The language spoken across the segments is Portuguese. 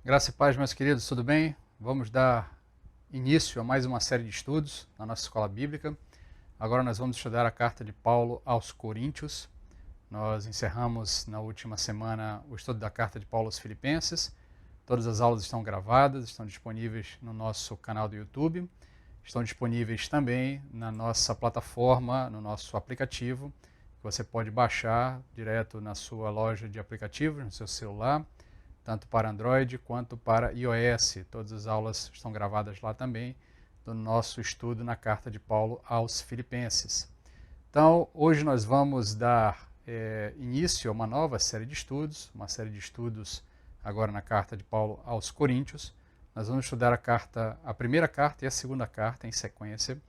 Graça e paz, meus queridos, tudo bem? Vamos dar início a mais uma série de estudos na nossa escola bíblica. Agora nós vamos estudar a carta de Paulo aos Coríntios. Nós encerramos na última semana o estudo da carta de Paulo aos Filipenses. Todas as aulas estão gravadas, estão disponíveis no nosso canal do YouTube. Estão disponíveis também na nossa plataforma, no nosso aplicativo, que você pode baixar direto na sua loja de aplicativos, no seu celular, tanto para Android quanto para iOS. Todas as aulas estão gravadas lá também, do nosso estudo na carta de Paulo aos Filipenses. Então, hoje nós vamos dar início a uma nova série de estudos, agora na carta de Paulo aos Coríntios. Nós vamos estudar a primeira carta e a segunda carta em sequência,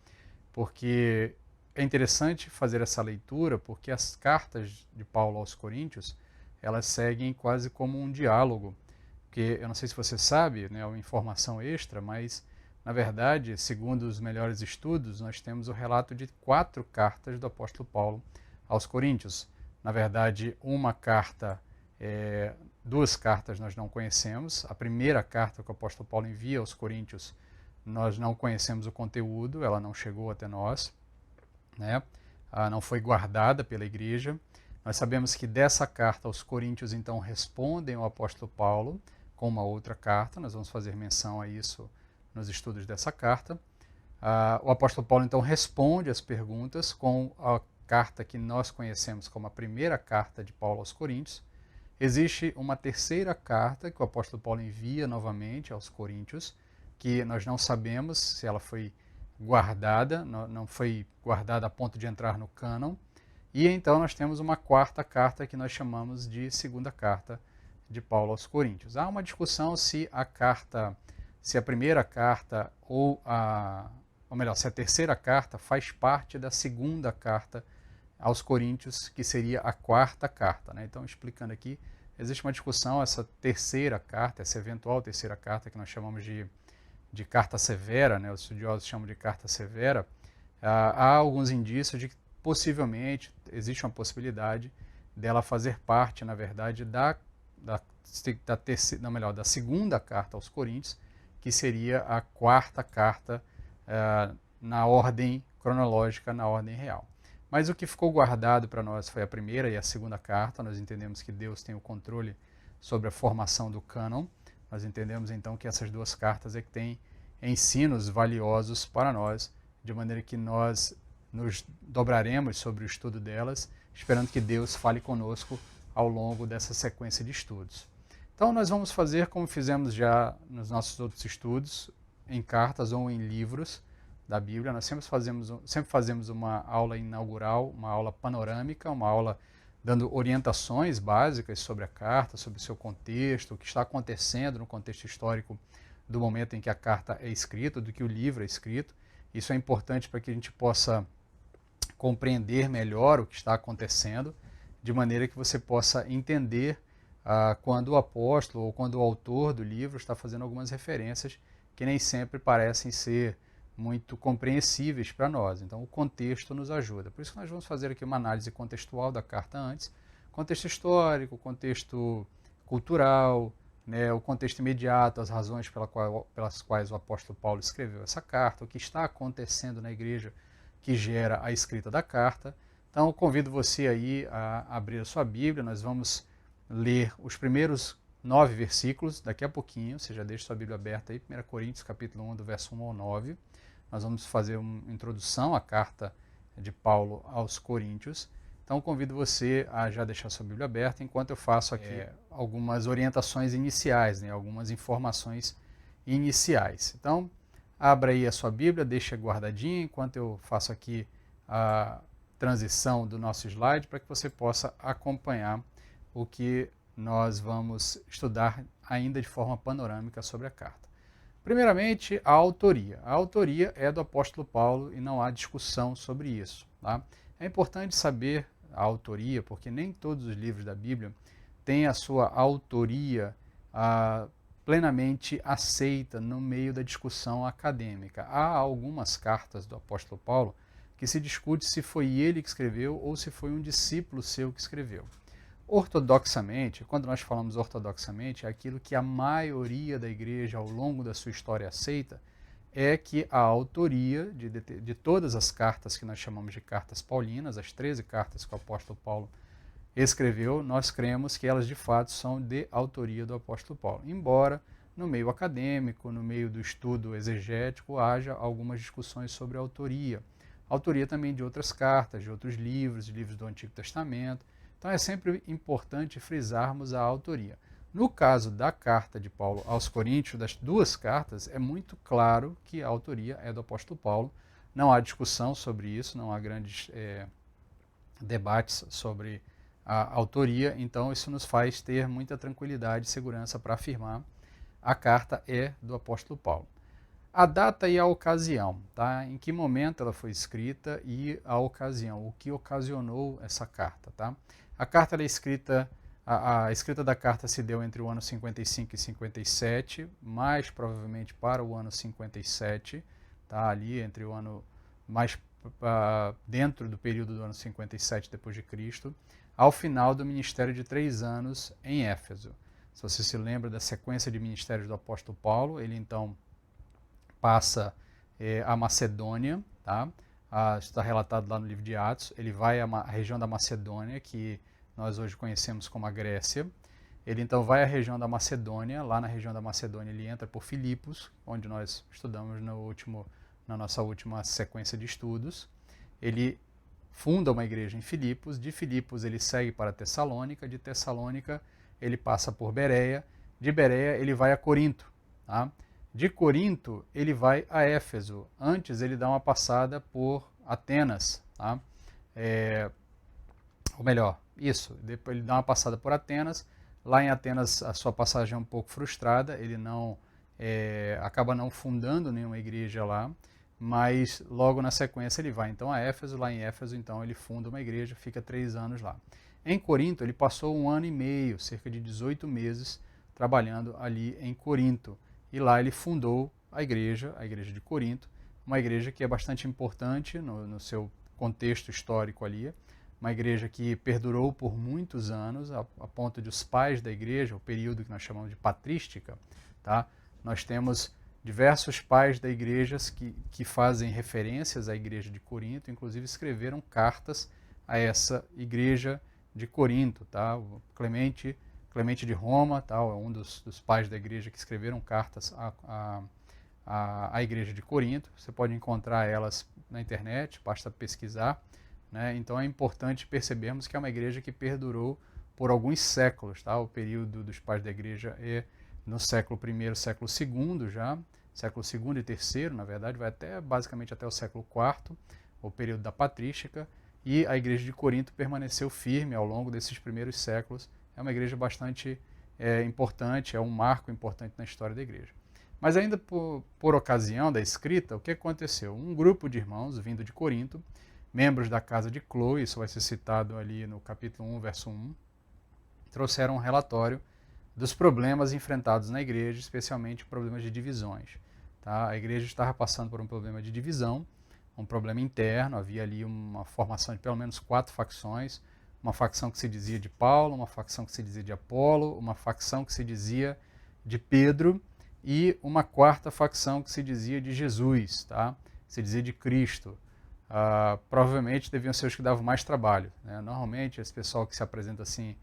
porque é interessante fazer essa leitura, porque as cartas de Paulo aos Coríntios, elas seguem quase como um diálogo, porque eu não sei se você sabe, né, é uma informação extra, mas na verdade, segundo os melhores estudos, nós temos o relato de 4 cartas do apóstolo Paulo aos Coríntios. Na verdade, duas cartas nós não conhecemos. A primeira carta que o apóstolo Paulo envia aos Coríntios, nós não conhecemos o conteúdo, ela não chegou até nós, né? Não foi guardada pela igreja. Nós sabemos que dessa carta aos Coríntios, então, respondem ao apóstolo Paulo com uma outra carta. Nós vamos fazer menção a isso nos estudos dessa carta. O apóstolo Paulo, então, responde as perguntas com a carta que nós conhecemos como a primeira carta de Paulo aos Coríntios. Existe uma terceira carta que o apóstolo Paulo envia novamente aos Coríntios, que nós não sabemos se ela foi guardada, não foi guardada a ponto de entrar no cânon. E então nós temos uma quarta carta que nós chamamos de segunda carta de Paulo aos Coríntios. Há uma discussão se a primeira carta se a terceira carta faz parte da segunda carta aos Coríntios, que seria a quarta carta, né? Então, explicando aqui, existe uma discussão, essa eventual terceira carta, que nós chamamos de carta severa, né? Os estudiosos chamam de carta severa. Há alguns indícios de que possivelmente existe uma possibilidade dela fazer parte, na verdade, da segunda carta aos Coríntios, que seria a quarta carta na ordem cronológica, na ordem real. Mas o que ficou guardado para nós foi a primeira e a segunda carta. Nós entendemos que Deus tem o controle sobre a formação do cânon. Nós entendemos então que essas duas cartas é que têm ensinos valiosos para nós, de maneira que nós nos dobraremos sobre o estudo delas, esperando que Deus fale conosco ao longo dessa sequência de estudos. Então nós vamos fazer como fizemos já nos nossos outros estudos, em cartas ou em livros da Bíblia. Nós sempre fazemos uma aula inaugural, uma aula panorâmica, uma aula dando orientações básicas sobre a carta, sobre o seu contexto, o que está acontecendo no contexto histórico do momento em que a carta é escrita, do que o livro é escrito. Isso é importante para que a gente possa compreender melhor o que está acontecendo, de maneira que você possa entender quando o apóstolo ou quando o autor do livro está fazendo algumas referências que nem sempre parecem ser muito compreensíveis para nós. Então, o contexto nos ajuda. Por isso que nós vamos fazer aqui uma análise contextual da carta antes. Contexto histórico, contexto cultural, né, o contexto imediato, as razões pelas quais o apóstolo Paulo escreveu essa carta, o que está acontecendo na igreja que gera a escrita da carta. Então, eu convido você aí a abrir a sua Bíblia. Nós vamos ler os primeiros 9 versículos daqui a pouquinho. Você já deixa sua Bíblia aberta aí, 1 Coríntios, capítulo 1, do verso 1 ao 9. Nós vamos fazer uma introdução à carta de Paulo aos Coríntios. Então, convido você a já deixar sua Bíblia aberta, enquanto eu faço aqui algumas orientações iniciais, né, algumas informações iniciais. Então, abra aí a sua Bíblia, deixa guardadinha, enquanto eu faço aqui a transição do nosso slide, para que você possa acompanhar o que nós vamos estudar ainda de forma panorâmica sobre a carta. Primeiramente, a autoria. A autoria é do apóstolo Paulo e não há discussão sobre isso. Tá? É importante saber a autoria, porque nem todos os livros da Bíblia têm a sua autoria plenamente aceita no meio da discussão acadêmica. Há algumas cartas do apóstolo Paulo que se discute se foi ele que escreveu ou se foi um discípulo seu que escreveu. Ortodoxamente, quando nós falamos ortodoxamente, é aquilo que a maioria da igreja ao longo da sua história aceita, é que a autoria de todas as cartas que nós chamamos de cartas paulinas, as 13 cartas que o apóstolo Paulo escreveu, nós cremos que elas de fato são de autoria do apóstolo Paulo. Embora no meio acadêmico, no meio do estudo exegético, haja algumas discussões sobre a autoria. Autoria também de outras cartas, de outros livros, de livros do Antigo Testamento. Então é sempre importante frisarmos a autoria. No caso da carta de Paulo aos Coríntios, das duas cartas, é muito claro que a autoria é do apóstolo Paulo. Não há discussão sobre isso, não há grandes debates sobre a autoria, então isso nos faz ter muita tranquilidade e segurança para afirmar a carta é do apóstolo Paulo. A data e a ocasião, tá? Em que momento ela foi escrita e a ocasião, o que ocasionou essa carta, tá? A carta é escrita, a escrita da carta se deu entre o ano 55 e 57, mais provavelmente para o ano 57, tá? Ali entre o ano mais dentro do período do ano 57 depois de Cristo, ao final do ministério de 3 anos em Éfeso. Se você se lembra da sequência de ministérios do apóstolo Paulo, ele então passa a Macedônia, tá? Está relatado lá no livro de Atos. Ele vai à região da Macedônia, que nós hoje conhecemos como a Grécia. Ele então vai à região da Macedônia. Lá na região da Macedônia ele entra por Filipos, onde nós estudamos na nossa última sequência de estudos. Ele funda uma igreja em Filipos. De Filipos ele segue para Tessalônica. De Tessalônica ele passa por Bereia. De Bereia ele vai a Corinto, tá? De Corinto, ele vai a Éfeso. Antes, ele dá uma passada por Atenas. Tá? Ou melhor, isso. Depois ele dá uma passada por Atenas. Lá em Atenas, a sua passagem é um pouco frustrada. Ele acaba não fundando nenhuma igreja lá. Mas logo na sequência ele vai então a Éfeso. Lá em Éfeso, então, ele funda uma igreja, fica 3 anos lá. Em Corinto, ele passou 1 ano e meio, cerca de 18 meses, trabalhando ali em Corinto. E lá ele fundou a igreja de Corinto, uma igreja que é bastante importante no seu contexto histórico ali, uma igreja que perdurou por muitos anos, a ponto de os pais da igreja, o período que nós chamamos de patrística, tá? Nós temos diversos pais da igreja que fazem referências à igreja de Corinto, inclusive escreveram cartas a essa igreja de Corinto, tá? O Clemente de Roma, tal, é um dos pais da igreja que escreveram cartas à igreja de Corinto. Você pode encontrar elas na internet, basta pesquisar. Né? Então é importante percebermos que é uma igreja que perdurou por alguns séculos. Tá? O período dos pais da igreja é no século I, século II já, século II e III, na verdade, vai basicamente até o século IV, o período da patrística, e a igreja de Corinto permaneceu firme ao longo desses primeiros séculos. É uma igreja bastante importante, é um marco importante na história da igreja. Mas ainda por ocasião da escrita, o que aconteceu? Um grupo de irmãos vindo de Corinto, membros da casa de Cloe, isso vai ser citado ali no capítulo 1, verso 1, trouxeram um relatório dos problemas enfrentados na igreja, especialmente problemas de divisões. Tá? A igreja estava passando por um problema de divisão, um problema interno, havia ali uma formação de pelo menos 4 facções, uma facção que se dizia de Paulo, uma facção que se dizia de Apolo, uma facção que se dizia de Pedro e uma 4ª facção que se dizia de Jesus, tá? Se dizia de Cristo. Provavelmente deviam ser os que davam mais trabalho. Né? Normalmente, esse pessoal que se apresenta assim,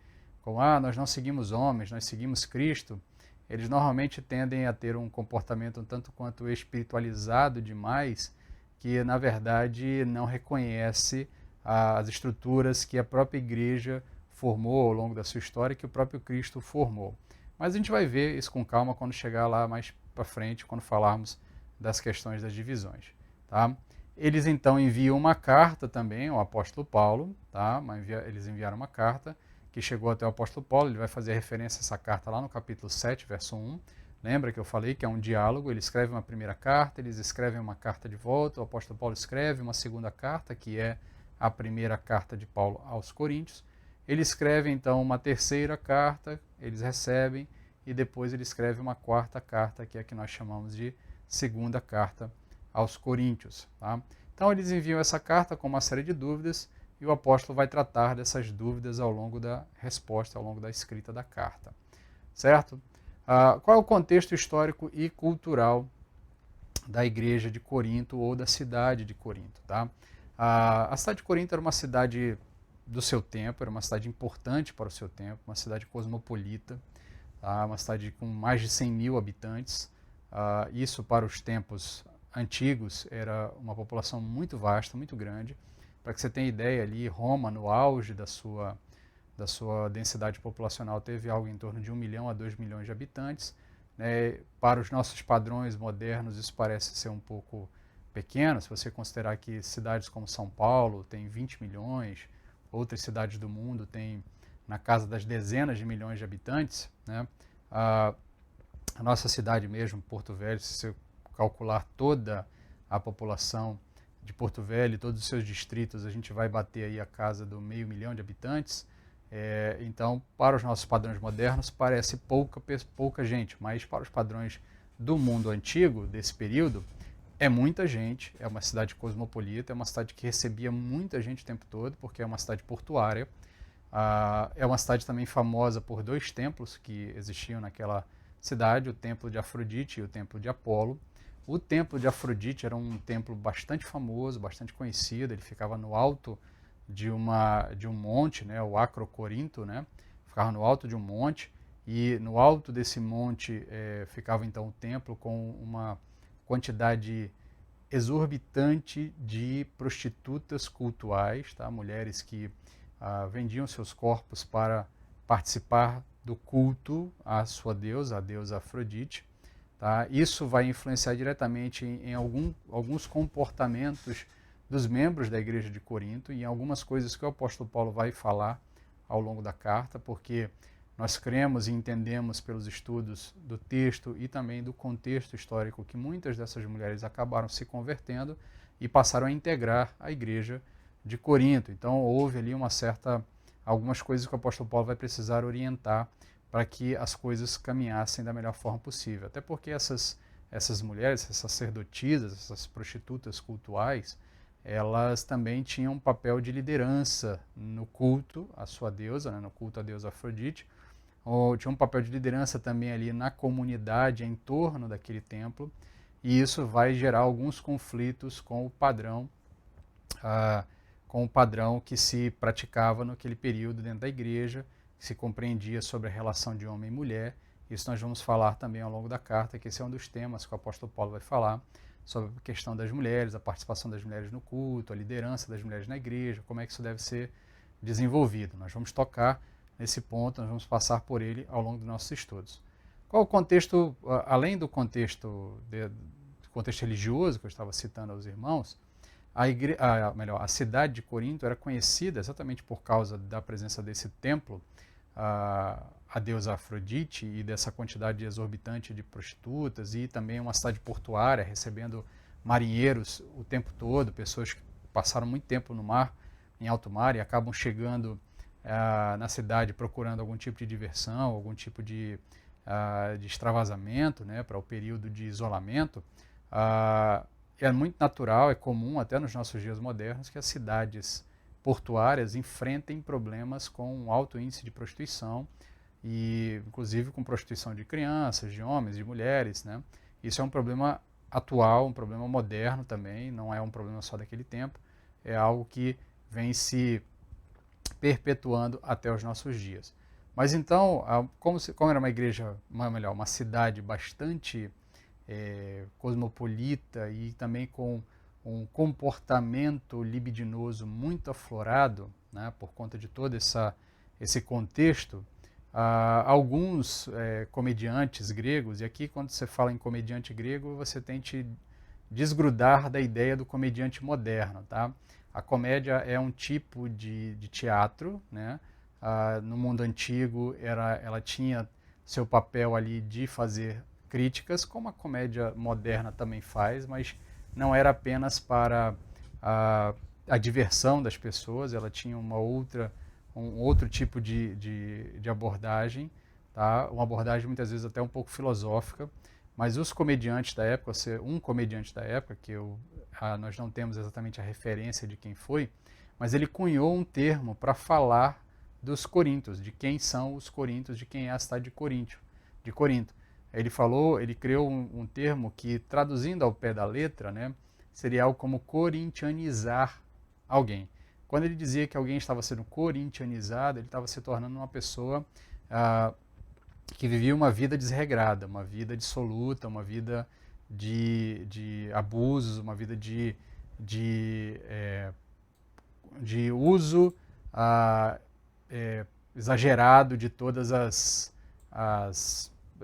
como nós não seguimos homens, nós seguimos Cristo, eles normalmente tendem a ter um comportamento um tanto quanto espiritualizado demais, que na verdade não reconhece as estruturas que a própria igreja formou ao longo da sua história, que o próprio Cristo formou. Mas a gente vai ver isso com calma quando chegar lá mais para frente, quando falarmos das questões das divisões. Tá? Eles então enviam uma carta também ao apóstolo Paulo, tá? Eles enviaram uma carta que chegou até o apóstolo Paulo, ele vai fazer referência a essa carta lá no capítulo 7, verso 1. Lembra que eu falei que é um diálogo, ele escreve uma primeira carta, eles escrevem uma carta de volta, o apóstolo Paulo escreve uma segunda carta, que é a primeira carta de Paulo aos Coríntios. Ele escreve então uma terceira carta, eles recebem, e depois ele escreve uma 4ª carta, que é a que nós chamamos de segunda carta aos Coríntios. Tá? Então eles enviam essa carta com uma série de dúvidas, e o apóstolo vai tratar dessas dúvidas ao longo da resposta, ao longo da escrita da carta. Certo? Qual é o contexto histórico e cultural da igreja de Corinto ou da cidade de Corinto? Tá? A cidade de Corinto era uma cidade do seu tempo, era uma cidade importante para o seu tempo, uma cidade cosmopolita, tá? Uma cidade com mais de 100 mil habitantes. Isso para os tempos antigos era uma população muito vasta, muito grande. Para que você tenha ideia, ali Roma, no auge da sua densidade populacional, teve algo em torno de 1 milhão a 2 milhões de habitantes. Né? Para os nossos padrões modernos, isso parece ser um pouco pequeno, se você considerar que cidades como São Paulo têm 20 milhões, outras cidades do mundo têm na casa das dezenas de milhões de habitantes. Né? A nossa cidade mesmo, Porto Velho, se você calcular toda a população de Porto Velho e todos os seus distritos, a gente vai bater aí a casa do 500 mil de habitantes. Então, para os nossos padrões modernos, parece pouca gente, mas para os padrões do mundo antigo, desse período, é muita gente, é uma cidade cosmopolita, é uma cidade que recebia muita gente o tempo todo, porque é uma cidade portuária. É uma cidade também famosa por 2 templos que existiam naquela cidade, o templo de Afrodite e o templo de Apolo. O templo de Afrodite era um templo bastante famoso, bastante conhecido, ele ficava no alto de um monte, né, o Acrocorinto, né, ficava no alto de um monte, e no alto desse monte ficava então o templo com uma quantidade exorbitante de prostitutas cultuais, tá, mulheres que vendiam seus corpos para participar do culto à sua deusa, a deusa Afrodite. Tá? Isso vai influenciar diretamente em alguns comportamentos dos membros da igreja de Corinto e em algumas coisas que o apóstolo Paulo vai falar ao longo da carta, porque nós cremos e entendemos pelos estudos do texto e também do contexto histórico que muitas dessas mulheres acabaram se convertendo e passaram a integrar a igreja de Corinto. Então houve ali algumas coisas que o apóstolo Paulo vai precisar orientar para que as coisas caminhassem da melhor forma possível. Até porque essas mulheres, essas sacerdotisas, essas prostitutas cultuais, elas também tinham um papel de liderança no culto à sua deusa, né, no culto à deusa Afrodite, ou tinha um papel de liderança também ali na comunidade em torno daquele templo, e isso vai gerar alguns conflitos com o padrão que se praticava naquele período dentro da igreja, que se compreendia sobre a relação de homem e mulher. Isso nós vamos falar também ao longo da carta, que esse é um dos temas que o apóstolo Paulo vai falar, sobre a questão das mulheres, a participação das mulheres no culto, a liderança das mulheres na igreja, como é que isso deve ser desenvolvido. Nós vamos tocar nesse ponto, nós vamos passar por ele ao longo dos nossos estudos. Qual o contexto, além do contexto religioso que eu estava citando aos irmãos, a cidade de Corinto era conhecida exatamente por causa da presença desse templo, a deusa Afrodite, e dessa quantidade exorbitante de prostitutas, e também uma cidade portuária, recebendo marinheiros o tempo todo, pessoas que passaram muito tempo no mar, em alto mar, e acabam chegando na cidade procurando algum tipo de diversão, algum tipo de extravasamento, né, para o período de isolamento. É muito natural, é comum até nos nossos dias modernos que as cidades portuárias enfrentem problemas com um alto índice de prostituição, e inclusive com prostituição de crianças, de homens, de mulheres. Né? Isso é um problema atual, um problema moderno também, não é um problema só daquele tempo, é algo que vem se perpetuando até os nossos dias. Mas então, como era uma igreja, uma cidade bastante cosmopolita e também com um comportamento libidinoso muito aflorado, né, por conta de todo esse contexto, alguns comediantes gregos, e aqui quando você fala em comediante grego, você tem que desgrudar da ideia do comediante moderno. Tá? A comédia é um tipo de teatro, né? No mundo antigo ela tinha seu papel ali de fazer críticas, como a comédia moderna também faz, mas não era apenas para a diversão das pessoas, ela tinha um outro tipo de abordagem, tá? Uma abordagem muitas vezes até um pouco filosófica, mas os comediantes da época, um comediante da época, que nós não temos exatamente a referência de quem foi, mas ele cunhou um termo para falar dos coríntios, de quem são os coríntios, de quem é a cidade de Corinto. Ele criou um termo que, traduzindo ao pé da letra, né, seria algo como corintianizar alguém. Quando ele dizia que alguém estava sendo corintianizado, ele estava se tornando uma pessoa que vivia uma vida desregrada, uma vida dissoluta, uma vida de abusos, uma vida de uso exagerado de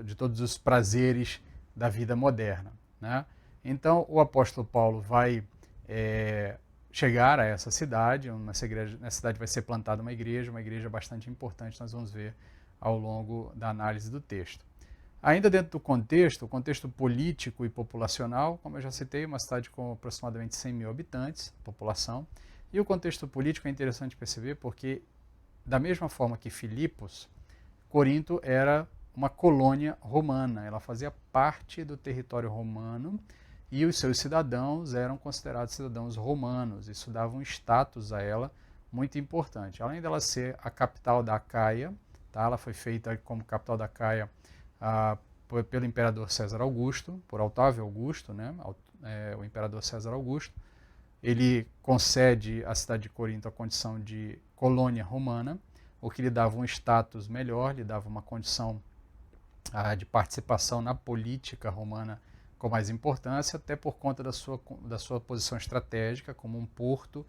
de todos os prazeres da vida moderna, né? Então o apóstolo Paulo vai chegar a essa cidade, nessa cidade vai ser plantada uma igreja bastante importante, nós vamos ver ao longo da análise do texto. Ainda dentro do contexto, o contexto político e populacional, como eu já citei, uma cidade com aproximadamente 100 mil habitantes, população, e o contexto político é interessante perceber porque, da mesma forma que Filipos, Corinto era uma colônia romana, ela fazia parte do território romano e os seus cidadãos eram considerados cidadãos romanos, isso dava um status a ela muito importante. Além dela ser a capital da Acaia, tá? Ela foi feita como capital da Acaia pelo imperador César Augusto, por Otávio Augusto, né? O imperador César Augusto. Ele concede à cidade de Corinto a condição de colônia romana, o que lhe dava um status melhor, lhe dava uma condição de participação na política romana com mais importância, até por conta da sua posição estratégica como um porto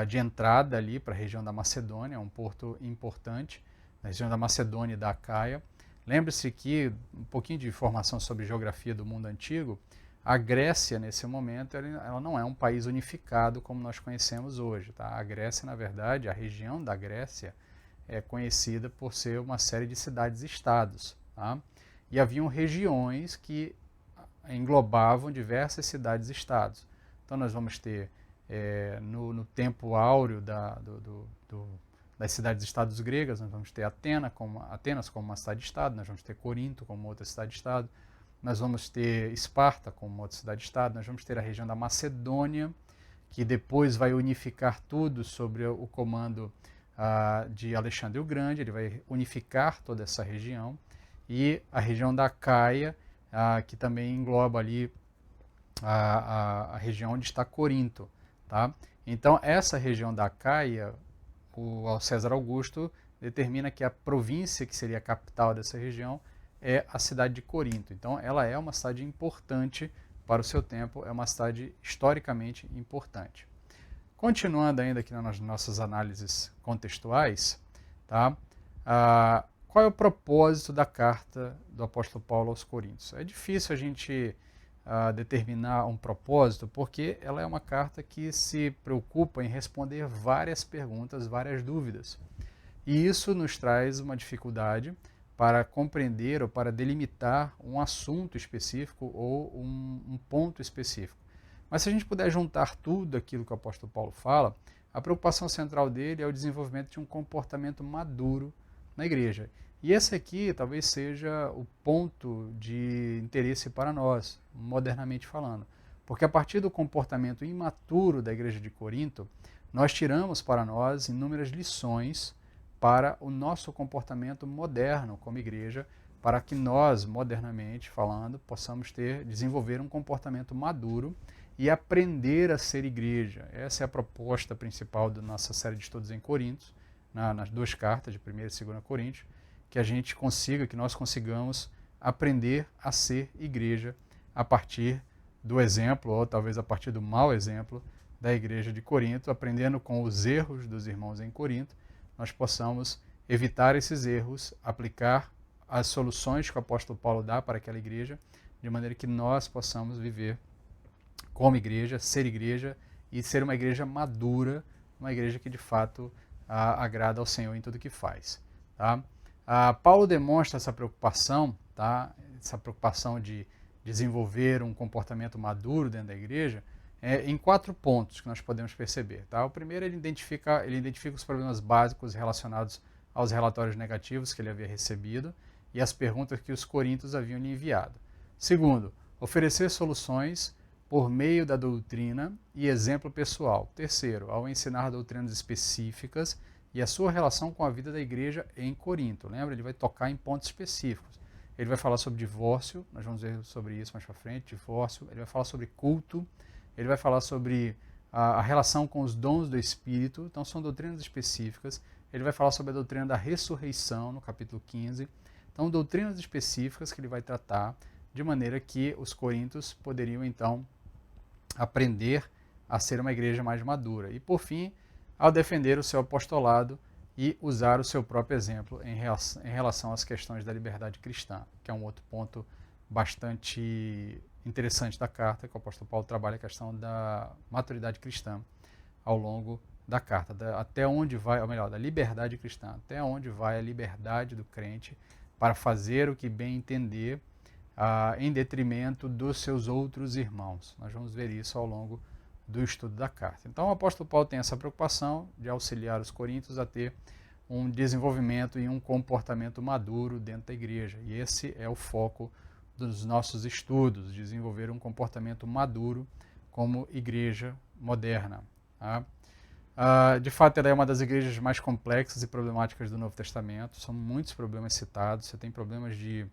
de entrada ali para a região da Macedônia, um porto importante, na região da Macedônia e da Acaia. Lembre-se que, um pouquinho de informação sobre geografia do mundo antigo, a Grécia, nesse momento, ela não é um país unificado como nós conhecemos hoje. Tá? A Grécia, na verdade, a região da Grécia é conhecida por ser uma série de cidades-estados. Tá? E haviam regiões que englobavam diversas cidades-estados. Então nós vamos ter, no tempo áureo das cidades-estados gregas, nós vamos ter Atenas como uma cidade-estado, nós vamos ter Corinto como outra cidade-estado, nós vamos ter Esparta como outra cidade-estado, nós vamos ter a região da Macedônia, que depois vai unificar tudo sobre o comando de Alexandre o Grande, ele vai unificar toda essa região, e a região da Acaia, que também engloba ali a região onde está Corinto. Tá? Então, essa região da Acaia, o César Augusto determina que a província que seria a capital dessa região é a cidade de Corinto. Então, ela é uma cidade importante para o seu tempo, é uma cidade historicamente importante. Continuando ainda aqui nas nossas análises contextuais, tá? Qual é o propósito da carta do apóstolo Paulo aos Coríntios? É difícil a gente determinar um propósito, porque ela é uma carta que se preocupa em responder várias perguntas, várias dúvidas. E isso nos traz uma dificuldade para compreender ou para delimitar um assunto específico ou um ponto específico. Mas se a gente puder juntar tudo aquilo que o apóstolo Paulo fala, a preocupação central dele é o desenvolvimento de um comportamento maduro na igreja. E esse aqui talvez seja o ponto de interesse para nós, modernamente falando. Porque a partir do comportamento imaturo da igreja de Corinto, nós tiramos para nós inúmeras lições para o nosso comportamento moderno como igreja, para que nós, modernamente falando, possamos desenvolver um comportamento maduro e aprender a ser igreja. Essa é a proposta principal da nossa série de estudos em Coríntios, nas duas cartas, de 1 e 2 Coríntios, que nós consigamos aprender a ser igreja a partir do exemplo, ou talvez a partir do mau exemplo da igreja de Corinto, aprendendo com os erros dos irmãos em Corinto, nós possamos evitar esses erros, aplicar as soluções que o apóstolo Paulo dá para aquela igreja, de maneira que nós possamos viver como igreja, ser igreja e ser uma igreja madura, uma igreja que de fato agrada ao Senhor em tudo que faz. Tá? Paulo demonstra essa preocupação, tá? Essa preocupação de desenvolver um comportamento maduro dentro da igreja, em 4 pontos que nós podemos perceber. Tá? O primeiro, ele identifica os problemas básicos relacionados aos relatórios negativos que ele havia recebido e as perguntas que os coríntios haviam lhe enviado. Segundo, oferecer soluções por meio da doutrina e exemplo pessoal. Terceiro, ao ensinar doutrinas específicas e a sua relação com a vida da igreja em Corinto. Lembra? Ele vai tocar em pontos específicos. Ele vai falar sobre divórcio, nós vamos ver sobre isso mais para frente, divórcio. Ele vai falar sobre culto, ele vai falar sobre a relação com os dons do Espírito, então são doutrinas específicas. Ele vai falar sobre a doutrina da ressurreição, no capítulo 15. Então, doutrinas específicas que ele vai tratar, de maneira que os coríntios poderiam, então, aprender a ser uma igreja mais madura. E, por fim, ao defender o seu apostolado e usar o seu próprio exemplo em relação às questões da liberdade cristã, que é um outro ponto bastante interessante da carta, que o apóstolo Paulo trabalha a questão da maturidade cristã ao longo da carta, até onde vai, ou melhor, da liberdade cristã, até onde vai a liberdade do crente para fazer o que bem entender, em detrimento dos seus outros irmãos. Nós vamos ver isso ao longo do estudo da carta. Então o apóstolo Paulo tem essa preocupação de auxiliar os coríntios a ter um desenvolvimento e um comportamento maduro dentro da igreja. E esse é o foco dos nossos estudos, desenvolver um comportamento maduro como igreja moderna. Tá? De fato, ela é uma das igrejas mais complexas e problemáticas do Novo Testamento. São muitos problemas citados. Você tem problemas de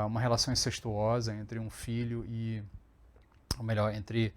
uma relação incestuosa entre um filho e, ou melhor, entre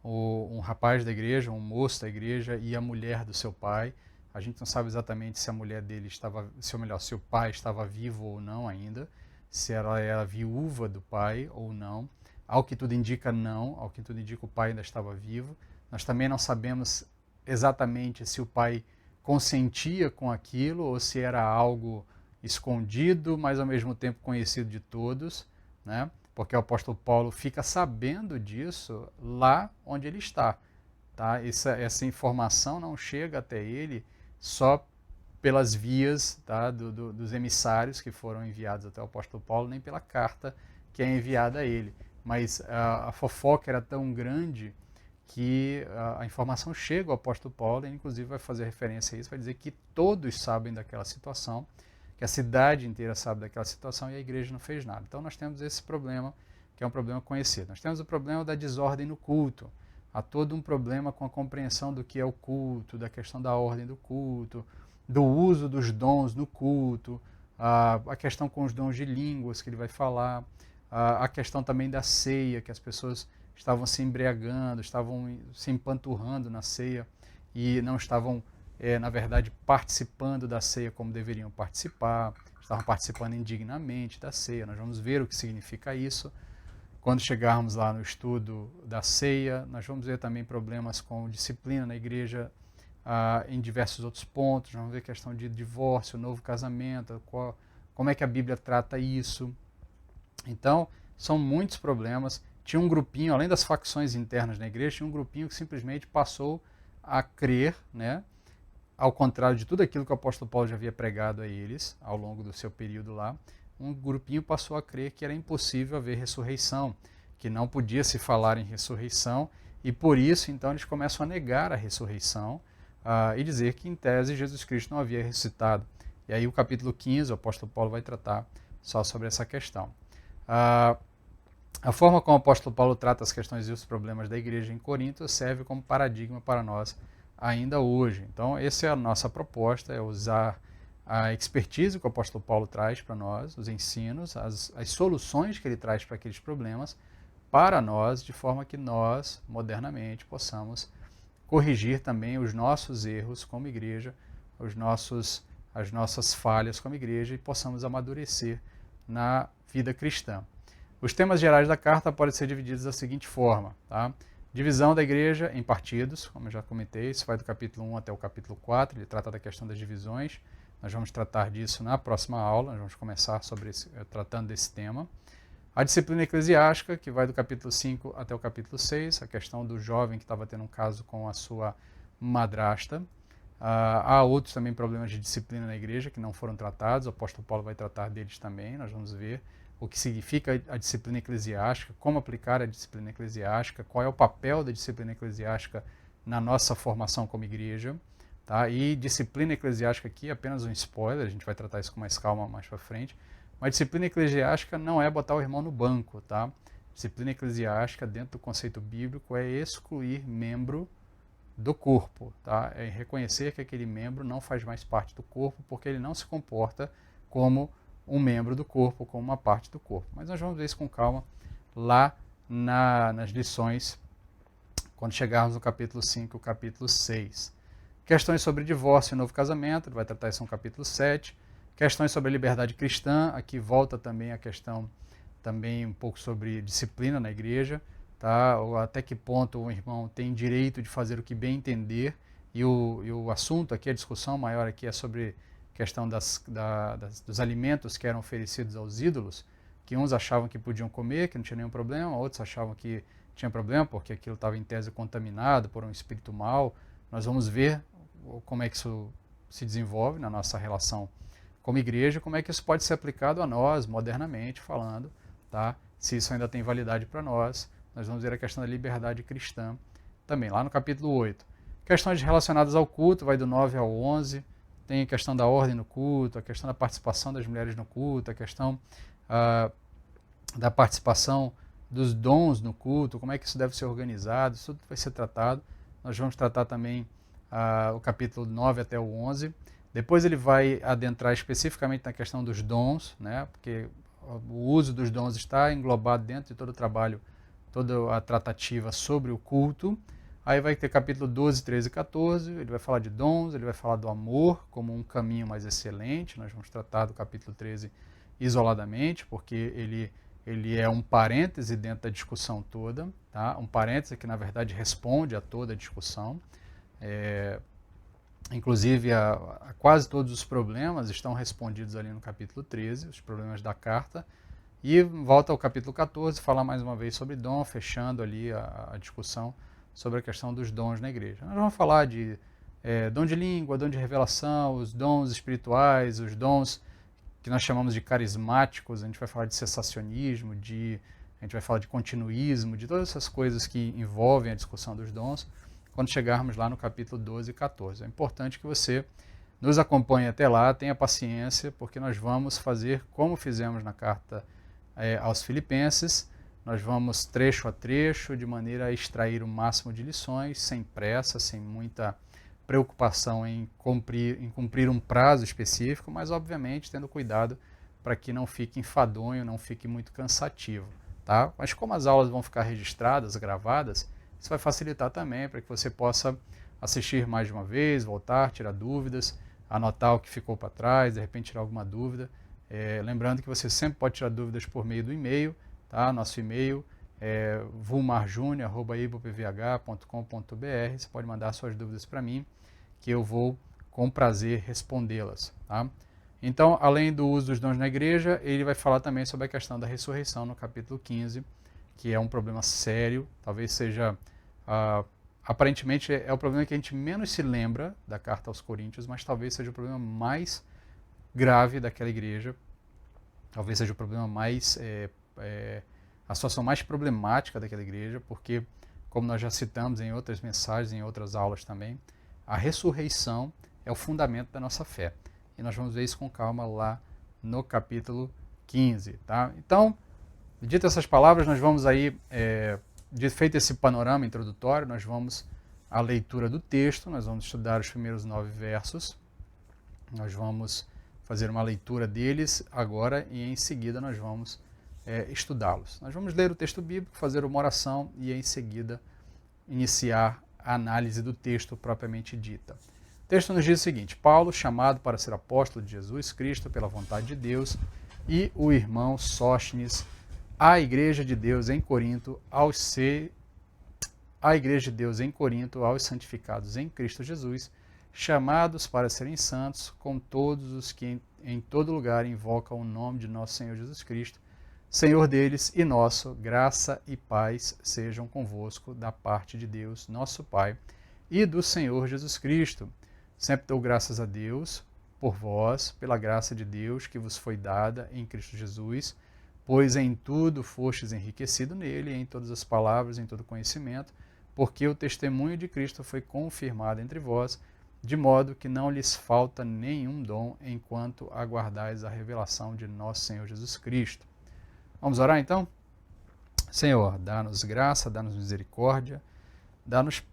um rapaz da igreja, um moço da igreja e a mulher do seu pai. A gente não sabe exatamente se a mulher dele estava, se o pai estava vivo ou não ainda, se ela era viúva do pai ou não. Ao que tudo indica, não. Ao que tudo indica, o pai ainda estava vivo. Nós também não sabemos exatamente se o pai consentia com aquilo ou se era algo escondido, mas ao mesmo tempo conhecido de todos, né? Porque o apóstolo Paulo fica sabendo disso lá onde ele está. Tá? Essa informação não chega até ele só pelas vias, tá, dos emissários que foram enviados até o apóstolo Paulo, nem pela carta que é enviada a ele. Mas a fofoca era tão grande que a informação chega ao apóstolo Paulo, e inclusive vai fazer referência a isso, vai dizer que todos sabem daquela situação, que a cidade inteira sabe daquela situação e a igreja não fez nada. Então nós temos esse problema, que é um problema conhecido. Nós temos o problema da desordem no culto. Há todo um problema com a compreensão do que é o culto, da questão da ordem do culto, do uso dos dons no culto, a questão com os dons de línguas que ele vai falar, a questão também da ceia, que as pessoas estavam se embriagando, estavam se empanturrando na ceia e não estavam, na verdade, participando da ceia como deveriam participar, estavam participando indignamente da ceia. Nós vamos ver o que significa isso. Quando chegarmos lá no estudo da ceia, nós vamos ver também problemas com disciplina na igreja em diversos outros pontos. Nós vamos ver a questão de divórcio, novo casamento, como é que a Bíblia trata isso. Então, são muitos problemas. Tinha um grupinho, além das facções internas na igreja, tinha um grupinho que simplesmente passou a crer, né, ao contrário de tudo aquilo que o apóstolo Paulo já havia pregado a eles ao longo do seu período lá. Um grupinho passou a crer que era impossível haver ressurreição, que não podia se falar em ressurreição, e por isso, então, eles começam a negar a ressurreição e dizer que, em tese, Jesus Cristo não havia ressuscitado. E aí o capítulo 15, o apóstolo Paulo vai tratar só sobre essa questão. A forma como o apóstolo Paulo trata as questões e os problemas da igreja em Corinto serve como paradigma para nós ainda hoje. Então, essa é a nossa proposta, é usar a expertise que o apóstolo Paulo traz para nós, os ensinos, as soluções que ele traz para aqueles problemas, para nós, de forma que nós, modernamente, possamos corrigir também os nossos erros como igreja, as nossas falhas como igreja, e possamos amadurecer na vida cristã. Os temas gerais da carta podem ser divididos da seguinte forma. Tá? Divisão da igreja em partidos, como eu já comentei, isso vai do capítulo 1 até o capítulo 4, ele trata da questão das divisões. Nós vamos tratar disso na próxima aula, nós vamos começar tratando desse tema. A disciplina eclesiástica, que vai do capítulo 5 até o capítulo 6, a questão do jovem que estava tendo um caso com a sua madrasta. Há outros também problemas de disciplina na igreja que não foram tratados, o apóstolo Paulo vai tratar deles também, nós vamos ver o que significa a disciplina eclesiástica, como aplicar a disciplina eclesiástica, qual é o papel da disciplina eclesiástica na nossa formação como igreja. Tá? E disciplina eclesiástica aqui é apenas um spoiler, a gente vai tratar isso com mais calma mais para frente. Mas disciplina eclesiástica não é botar o irmão no banco, tá? Disciplina eclesiástica, dentro do conceito bíblico, é excluir membro do corpo, tá? É reconhecer que aquele membro não faz mais parte do corpo porque ele não se comporta como um membro do corpo, como uma parte do corpo. Mas nós vamos ver isso com calma lá nas lições, quando chegarmos no capítulo 5 e capítulo 6. Questões sobre divórcio e novo casamento, ele vai tratar isso no capítulo 7. Questões sobre a liberdade cristã, aqui volta também a questão também um pouco sobre disciplina na igreja, tá? Ou até que ponto o irmão tem direito de fazer o que bem entender, e o assunto aqui, a discussão maior aqui é sobre a questão dos alimentos que eram oferecidos aos ídolos, que uns achavam que podiam comer, que não tinha nenhum problema, outros achavam que tinha problema porque aquilo estava em tese contaminado por um espírito mau. Nós vamos ver como é que isso se desenvolve na nossa relação como igreja, como é que isso pode ser aplicado a nós, modernamente falando, tá? Se isso ainda tem validade para nós. Nós vamos ver a questão da liberdade cristã também, lá no capítulo 8. Questões relacionadas ao culto, vai do 9 ao 11, tem a questão da ordem no culto, a questão da participação das mulheres no culto, a questão da participação dos dons no culto, como é que isso deve ser organizado, isso tudo vai ser tratado. Nós vamos tratar também o capítulo 9 até o 11. Depois ele vai adentrar especificamente na questão dos dons, né, porque o uso dos dons está englobado dentro de todo o trabalho, toda a tratativa sobre o culto. Aí vai ter capítulo 12, 13 e 14, ele vai falar de dons, ele vai falar do amor como um caminho mais excelente. Nós vamos tratar do capítulo 13 isoladamente, porque ele é um parêntese dentro da discussão toda, tá? Um parêntese que na verdade responde a toda a discussão. Inclusive, a quase todos os problemas estão respondidos ali no capítulo 13, os problemas da carta. E volta ao capítulo 14, falar mais uma vez sobre dom, fechando ali a discussão sobre a questão dos dons na igreja. Nós vamos falar de dom de língua, dom de revelação, os dons espirituais, os dons que nós chamamos de carismáticos, a gente vai falar de cessacionismo, a gente vai falar de continuismo, de todas essas coisas que envolvem a discussão dos dons, quando chegarmos lá no capítulo 12 e 14. É importante que você nos acompanhe até lá, tenha paciência, porque nós vamos fazer como fizemos na carta aos Filipenses. Nós vamos trecho a trecho, de maneira a extrair o máximo de lições, sem pressa, sem muita preocupação em cumprir um prazo específico, mas obviamente tendo cuidado para que não fique enfadonho, não fique muito cansativo, tá? Mas como as aulas vão ficar registradas, gravadas, isso vai facilitar também para que você possa assistir mais de uma vez, voltar, tirar dúvidas, anotar o que ficou para trás, de repente tirar alguma dúvida. Lembrando que você sempre pode tirar dúvidas por meio do e-mail, tá? Nosso e-mail é vulmarjunior@ibopvh.com.br. Você pode mandar suas dúvidas para mim, que eu vou com prazer respondê-las, tá? Então, além do uso dos dons na igreja, ele vai falar também sobre a questão da ressurreição no capítulo 15, que é um problema sério, talvez seja, aparentemente é o problema que a gente menos se lembra da carta aos Coríntios, mas talvez seja o problema mais grave daquela igreja, talvez seja o problema mais, a situação mais problemática daquela igreja, porque, como nós já citamos em outras mensagens, em outras aulas também, a ressurreição é o fundamento da nossa fé. E nós vamos ver isso com calma lá no capítulo 15, tá? Então, dito essas palavras, nós vamos aí, feito esse panorama introdutório, nós vamos à leitura do texto, nós vamos estudar os primeiros 9 versos, nós vamos fazer uma leitura deles agora e em seguida nós vamos estudá-los. Nós vamos ler o texto bíblico, fazer uma oração e em seguida iniciar a análise do texto propriamente dita. O texto nos diz o seguinte: Paulo, chamado para ser apóstolo de Jesus Cristo pela vontade de Deus, e o irmão Sóstenes, a igreja de Deus em Corinto, aos santificados em Cristo Jesus, chamados para serem santos, com todos os que em todo lugar invocam o nome de nosso Senhor Jesus Cristo, Senhor deles e nosso, graça e paz sejam convosco da parte de Deus, nosso Pai, e do Senhor Jesus Cristo. Sempre dou graças a Deus por vós, pela graça de Deus que vos foi dada em Cristo Jesus, pois em tudo fostes enriquecido nele, em todas as palavras, em todo conhecimento, porque o testemunho de Cristo foi confirmado entre vós, de modo que não lhes falta nenhum dom, enquanto aguardais a revelação de nosso Senhor Jesus Cristo. Vamos orar então? Senhor, dá-nos graça, dá-nos misericórdia, dá-nos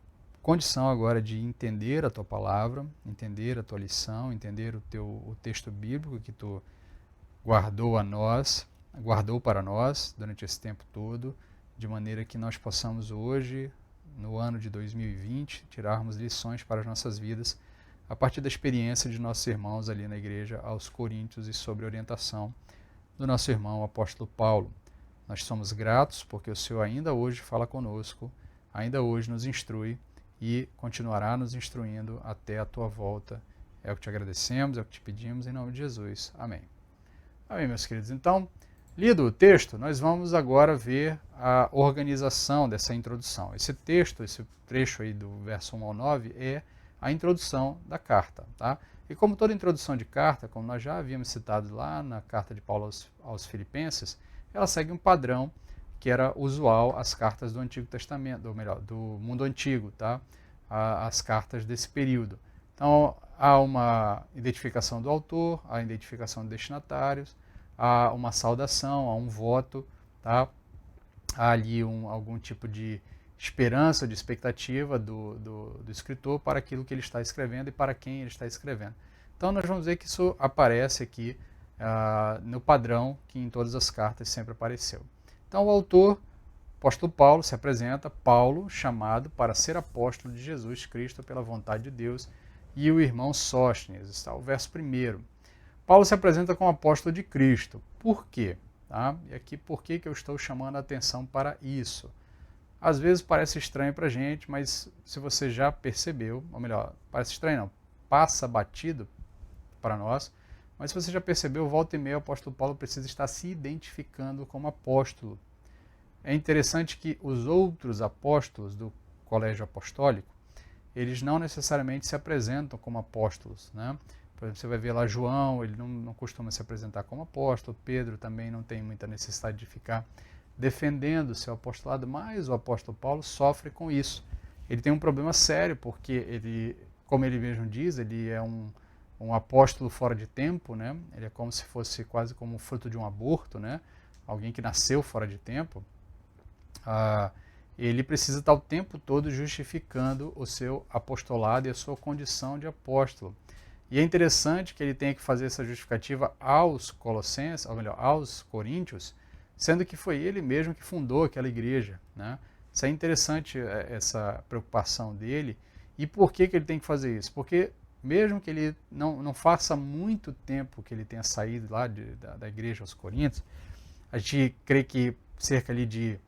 condição agora de entender a Tua palavra, entender a Tua lição, entender o texto bíblico que Tu guardou para nós durante esse tempo todo, de maneira que nós possamos hoje, no ano de 2020, tirarmos lições para as nossas vidas a partir da experiência de nossos irmãos ali na igreja aos Coríntios e sobre a orientação do nosso irmão apóstolo Paulo. Nós somos gratos porque o Senhor ainda hoje fala conosco, ainda hoje nos instrui e continuará nos instruindo até a Tua volta. É o que te agradecemos, é o que te pedimos, em nome de Jesus. Amém. Amém, meus queridos. Então, lido o texto, nós vamos agora ver a organização dessa introdução. Esse texto, esse trecho aí do verso 1 ao 9 é a introdução da carta, tá? E como toda introdução de carta, como nós já havíamos citado lá na carta de Paulo aos Filipenses, ela segue um padrão que era usual às cartas do Antigo Testamento, ou melhor, do mundo antigo, tá? As cartas desse período. Então, há uma identificação do autor, há a identificação de destinatários, há uma saudação, há um voto, tá? Há ali algum tipo de esperança, de expectativa do escritor para aquilo que ele está escrevendo e para quem ele está escrevendo. Então, nós vamos ver que isso aparece aqui no padrão que em todas as cartas sempre apareceu. Então, o autor, apóstolo Paulo, se apresenta, Paulo, chamado para ser apóstolo de Jesus Cristo pela vontade de Deus, e o irmão Sóstenes, está o verso 1. Paulo se apresenta como apóstolo de Cristo. Por quê? Tá? E aqui, por que eu estou chamando a atenção para isso? Às vezes parece estranho para a gente, mas se você já percebeu, ou melhor, parece estranho não, passa batido para nós, mas se você já percebeu, volta e meia o apóstolo Paulo precisa estar se identificando como apóstolo. É interessante que os outros apóstolos do colégio apostólico, eles não necessariamente se apresentam como apóstolos, né? Por exemplo, você vai ver lá João, ele não costuma se apresentar como apóstolo, Pedro também não tem muita necessidade de ficar defendendo o seu apostolado, mas o apóstolo Paulo sofre com isso. Ele tem um problema sério, porque ele, como ele mesmo diz, ele é um apóstolo fora de tempo, né? Ele é como se fosse quase como fruto de um aborto, né? Alguém que nasceu fora de tempo. Ele precisa estar o tempo todo justificando o seu apostolado e a sua condição de apóstolo. E é interessante que ele tenha que fazer essa justificativa aos Colossenses, ou melhor, aos Coríntios, sendo que foi ele mesmo que fundou aquela igreja, né? Isso é interessante, essa preocupação dele. E por que ele tem que fazer isso? Porque mesmo que ele não faça muito tempo que ele tenha saído lá da igreja aos Coríntios, a gente crê que cerca ali de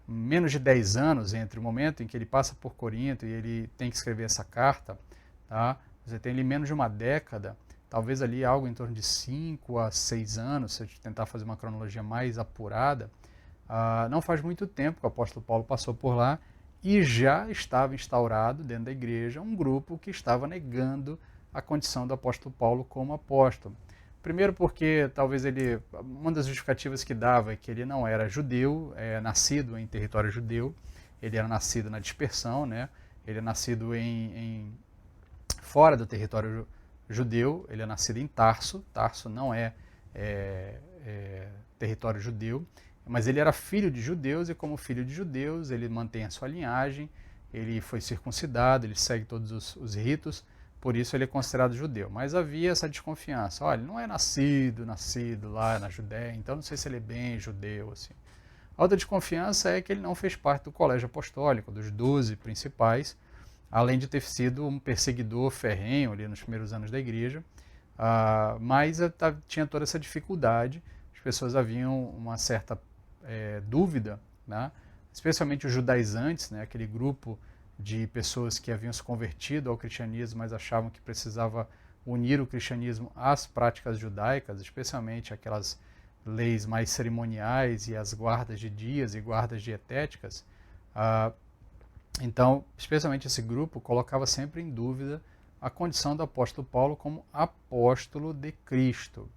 menos de 10 anos entre o momento em que ele passa por Corinto e ele tem que escrever essa carta, tá? Você tem ali menos de uma década, talvez ali algo em torno de 5 a 6 anos, se a gente tentar fazer uma cronologia mais apurada. Não faz muito tempo que o apóstolo Paulo passou por lá e já estava instaurado dentro da igreja um grupo que estava negando a condição do apóstolo Paulo como apóstolo. Primeiro porque talvez uma das justificativas que dava é que ele não era judeu, nascido em território judeu, ele era nascido na dispersão, né? Ele é nascido fora do território judeu, ele é nascido em Tarso, Tarso não é território judeu, mas ele era filho de judeus e como filho de judeus ele mantém a sua linhagem, ele foi circuncidado, ele segue todos os ritos, por isso ele é considerado judeu. Mas havia essa desconfiança, olha, ele não é nascido lá na Judéia, então não sei se ele é bem judeu, assim. A outra desconfiança é que ele não fez parte do colégio apostólico, dos 12 principais, além de ter sido um perseguidor ferrenho ali nos primeiros anos da igreja, mas tinha toda essa dificuldade, as pessoas haviam uma certa dúvida, né? Especialmente os judaizantes, né? Aquele grupo de pessoas que haviam se convertido ao cristianismo, mas achavam que precisava unir o cristianismo às práticas judaicas, especialmente aquelas leis mais cerimoniais e as guardas de dias e guardas dietéticas. Então, especialmente esse grupo colocava sempre em dúvida a condição do apóstolo Paulo como apóstolo de Cristo.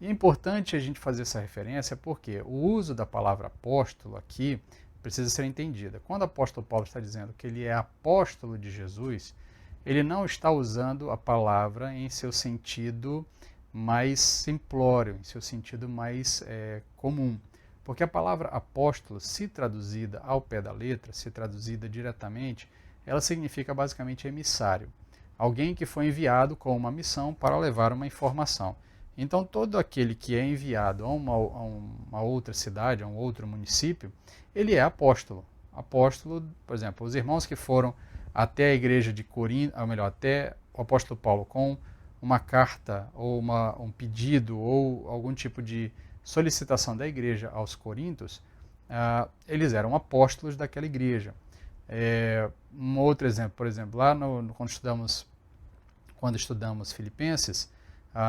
E é importante a gente fazer essa referência porque o uso da palavra apóstolo aqui precisa ser entendida. Quando o apóstolo Paulo está dizendo que ele é apóstolo de Jesus, ele não está usando a palavra em seu sentido mais simplório, em seu sentido mais comum. Porque a palavra apóstolo, se traduzida ao pé da letra, se traduzida diretamente, ela significa basicamente emissário. Alguém que foi enviado com uma missão para levar uma informação. Então, todo aquele que é enviado a uma outra cidade, a um outro município, ele é apóstolo. Apóstolo, por exemplo, os irmãos que foram até a igreja de Corinto, ou melhor, até o apóstolo Paulo com uma carta ou um pedido ou algum tipo de solicitação da igreja aos coríntios, eles eram apóstolos daquela igreja. Um outro exemplo, por exemplo, lá quando estudamos Filipenses,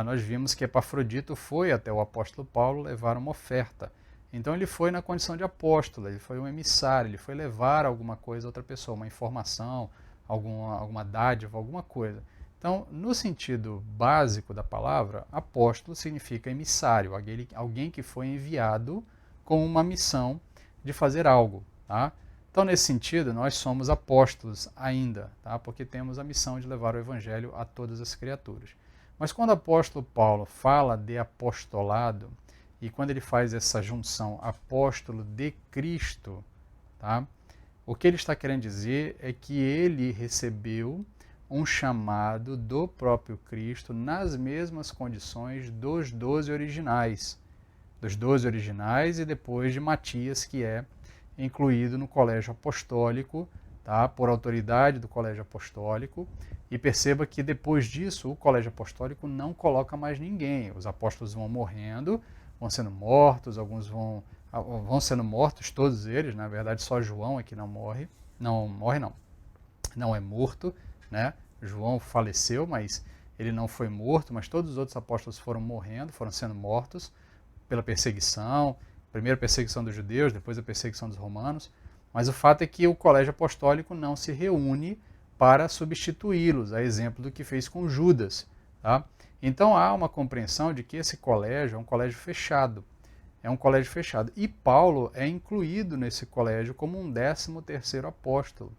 nós vimos que Epafrodito foi até o apóstolo Paulo levar uma oferta. Então ele foi na condição de apóstolo, ele foi um emissário, ele foi levar alguma coisa a outra pessoa, uma informação, alguma dádiva, alguma coisa. Então, no sentido básico da palavra, apóstolo significa emissário, alguém que foi enviado com uma missão de fazer algo. Tá? Então, nesse sentido, nós somos apóstolos ainda, tá? Porque temos a missão de levar o evangelho a todas as criaturas. Mas quando o apóstolo Paulo fala de apostolado, e quando ele faz essa junção apóstolo de Cristo, tá? O que ele está querendo dizer é que ele recebeu um chamado do próprio Cristo nas mesmas condições dos 12 originais. Dos 12 originais e depois de Matias, que é incluído no colégio apostólico, tá? Por autoridade do colégio apostólico. E perceba que depois disso o colégio apostólico não coloca mais ninguém. Os apóstolos vão morrendo, vão sendo mortos, alguns vão sendo mortos, todos eles, na verdade só João é que não morre, não é morto, né? João faleceu, mas ele não foi morto, mas todos os outros apóstolos foram morrendo, foram sendo mortos pela perseguição, primeiro a perseguição dos judeus, depois a perseguição dos romanos, mas o fato é que o colégio apostólico não se reúne para substituí-los, a exemplo do que fez com Judas, tá? Então há uma compreensão de que esse colégio é um colégio fechado. É um colégio fechado. E Paulo é incluído nesse colégio como um 13º apóstolo.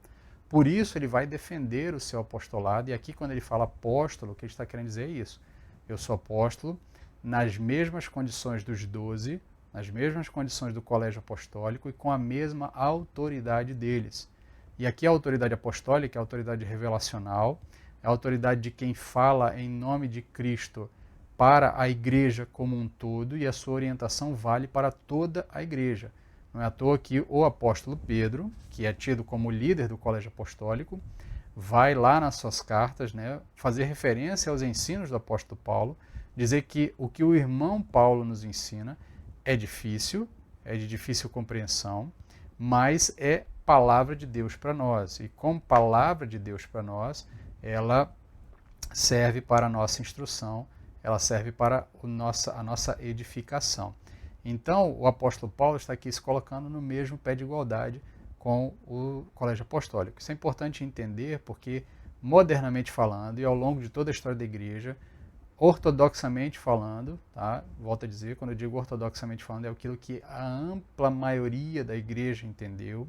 Por isso ele vai defender o seu apostolado. E aqui quando ele fala apóstolo, o que ele está querendo dizer é isso. Eu sou apóstolo nas mesmas condições dos 12, nas mesmas condições do colégio apostólico e com a mesma autoridade deles. E aqui a autoridade apostólica é a autoridade revelacional, é a autoridade de quem fala em nome de Cristo para a igreja como um todo, e a sua orientação vale para toda a igreja. Não é à toa que o apóstolo Pedro, que é tido como líder do colégio apostólico, vai lá nas suas cartas, né, fazer referência aos ensinos do apóstolo Paulo, dizer que o que o irmão Paulo nos ensina é difícil, é de difícil compreensão, mas é palavra de Deus para nós. E como palavra de Deus para nós, ela serve para a nossa instrução, ela serve para a nossa edificação. Então, o apóstolo Paulo está aqui se colocando no mesmo pé de igualdade com o colégio apostólico. Isso é importante entender porque, modernamente falando, e ao longo de toda a história da igreja, ortodoxamente falando, tá? Volto a dizer, quando eu digo ortodoxamente falando, é aquilo que a ampla maioria da igreja entendeu,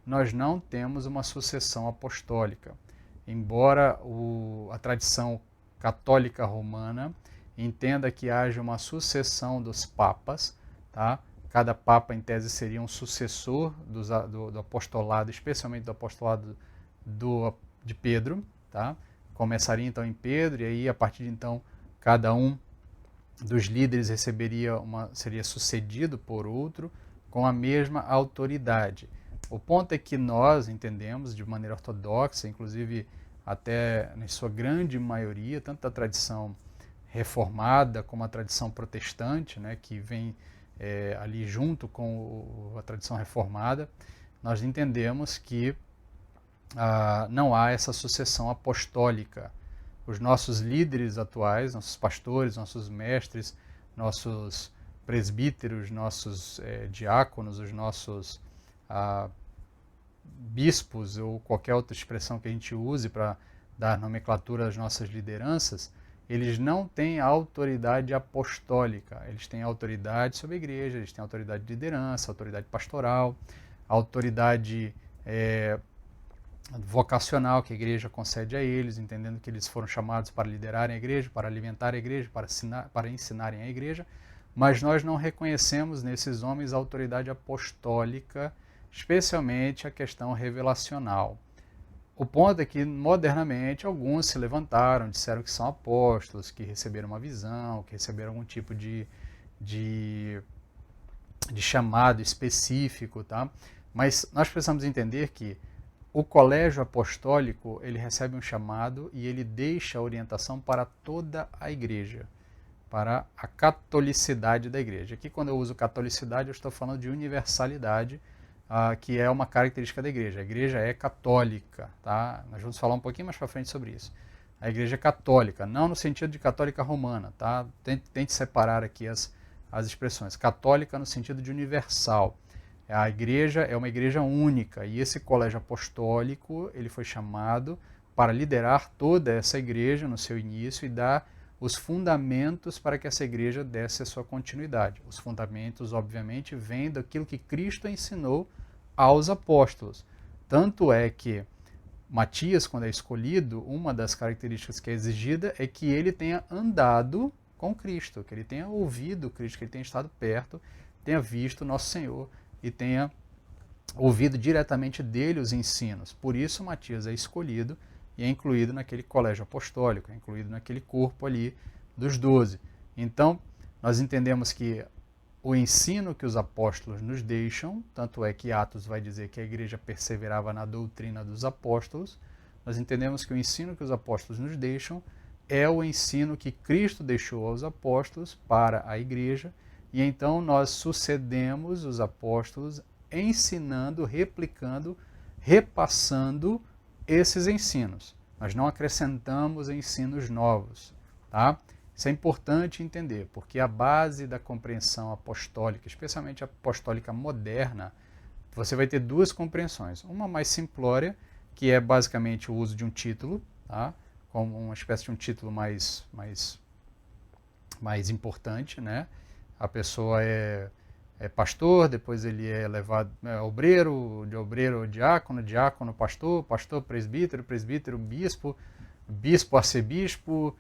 nós não temos uma sucessão apostólica. Embora a tradição católica romana entenda que haja uma sucessão dos papas, tá? Cada papa, em tese, seria um sucessor do apostolado, especialmente do apostolado de Pedro, tá? Começaria então em Pedro, e aí a partir de então cada um dos líderes seria sucedido por outro com a mesma autoridade. O ponto é que nós entendemos de maneira ortodoxa, inclusive até na sua grande maioria, tanto a tradição reformada como a tradição protestante, né, que vem ali junto com a tradição reformada, nós entendemos que não há essa sucessão apostólica. Os nossos líderes atuais, nossos pastores, nossos mestres, nossos presbíteros, nossos diáconos, os nossos bispos ou qualquer outra expressão que a gente use para dar nomenclatura às nossas lideranças, eles não têm autoridade apostólica, eles têm autoridade sobre a igreja, eles têm autoridade de liderança, autoridade pastoral, autoridade vocacional que a igreja concede a eles, entendendo que eles foram chamados para liderarem a igreja, para alimentar a igreja, para ensinarem a igreja, mas nós não reconhecemos nesses homens a autoridade apostólica, especialmente a questão revelacional. O ponto é que, modernamente, alguns se levantaram, disseram que são apóstolos, que receberam uma visão, que receberam algum tipo de chamado específico, tá? Mas nós precisamos entender que o colégio apostólico, ele recebe um chamado e ele deixa a orientação para toda a igreja, para a catolicidade da igreja. Aqui, quando eu uso catolicidade, eu estou falando de universalidade, que é uma característica da igreja. A igreja é católica, tá? Nós vamos falar um pouquinho mais para frente sobre isso. A igreja é católica, não no sentido de católica romana, tá? Tente separar aqui as expressões. Católica no sentido de universal. A igreja é uma igreja única e esse colégio apostólico, ele foi chamado para liderar toda essa igreja no seu início e dar os fundamentos para que essa igreja desse a sua continuidade. Os fundamentos, obviamente, vêm daquilo que Cristo ensinou aos apóstolos. Tanto é que Matias, quando é escolhido, uma das características que é exigida é que ele tenha andado com Cristo, que ele tenha ouvido Cristo, que ele tenha estado perto, tenha visto Nosso Senhor e tenha ouvido diretamente dele os ensinos. Por isso, Matias é escolhido e é incluído naquele colégio apostólico, é incluído naquele corpo ali dos 12. Então, nós entendemos que o ensino que os apóstolos nos deixam, tanto é que Atos vai dizer que a igreja perseverava na doutrina dos apóstolos, nós entendemos que o ensino que os apóstolos nos deixam é o ensino que Cristo deixou aos apóstolos para a igreja, e então nós sucedemos os apóstolos ensinando, replicando, repassando esses ensinos. Nós não acrescentamos ensinos novos, tá? Isso é importante entender, porque a base da compreensão apostólica, especialmente a apostólica moderna, você vai ter duas compreensões. Uma mais simplória, que é basicamente o uso de um título, tá? Como uma espécie de um título mais importante, né? A pessoa é pastor, depois ele é levado obreiro, de obreiro diácono, diácono pastor, pastor presbítero, presbítero bispo, bispo arcebispo,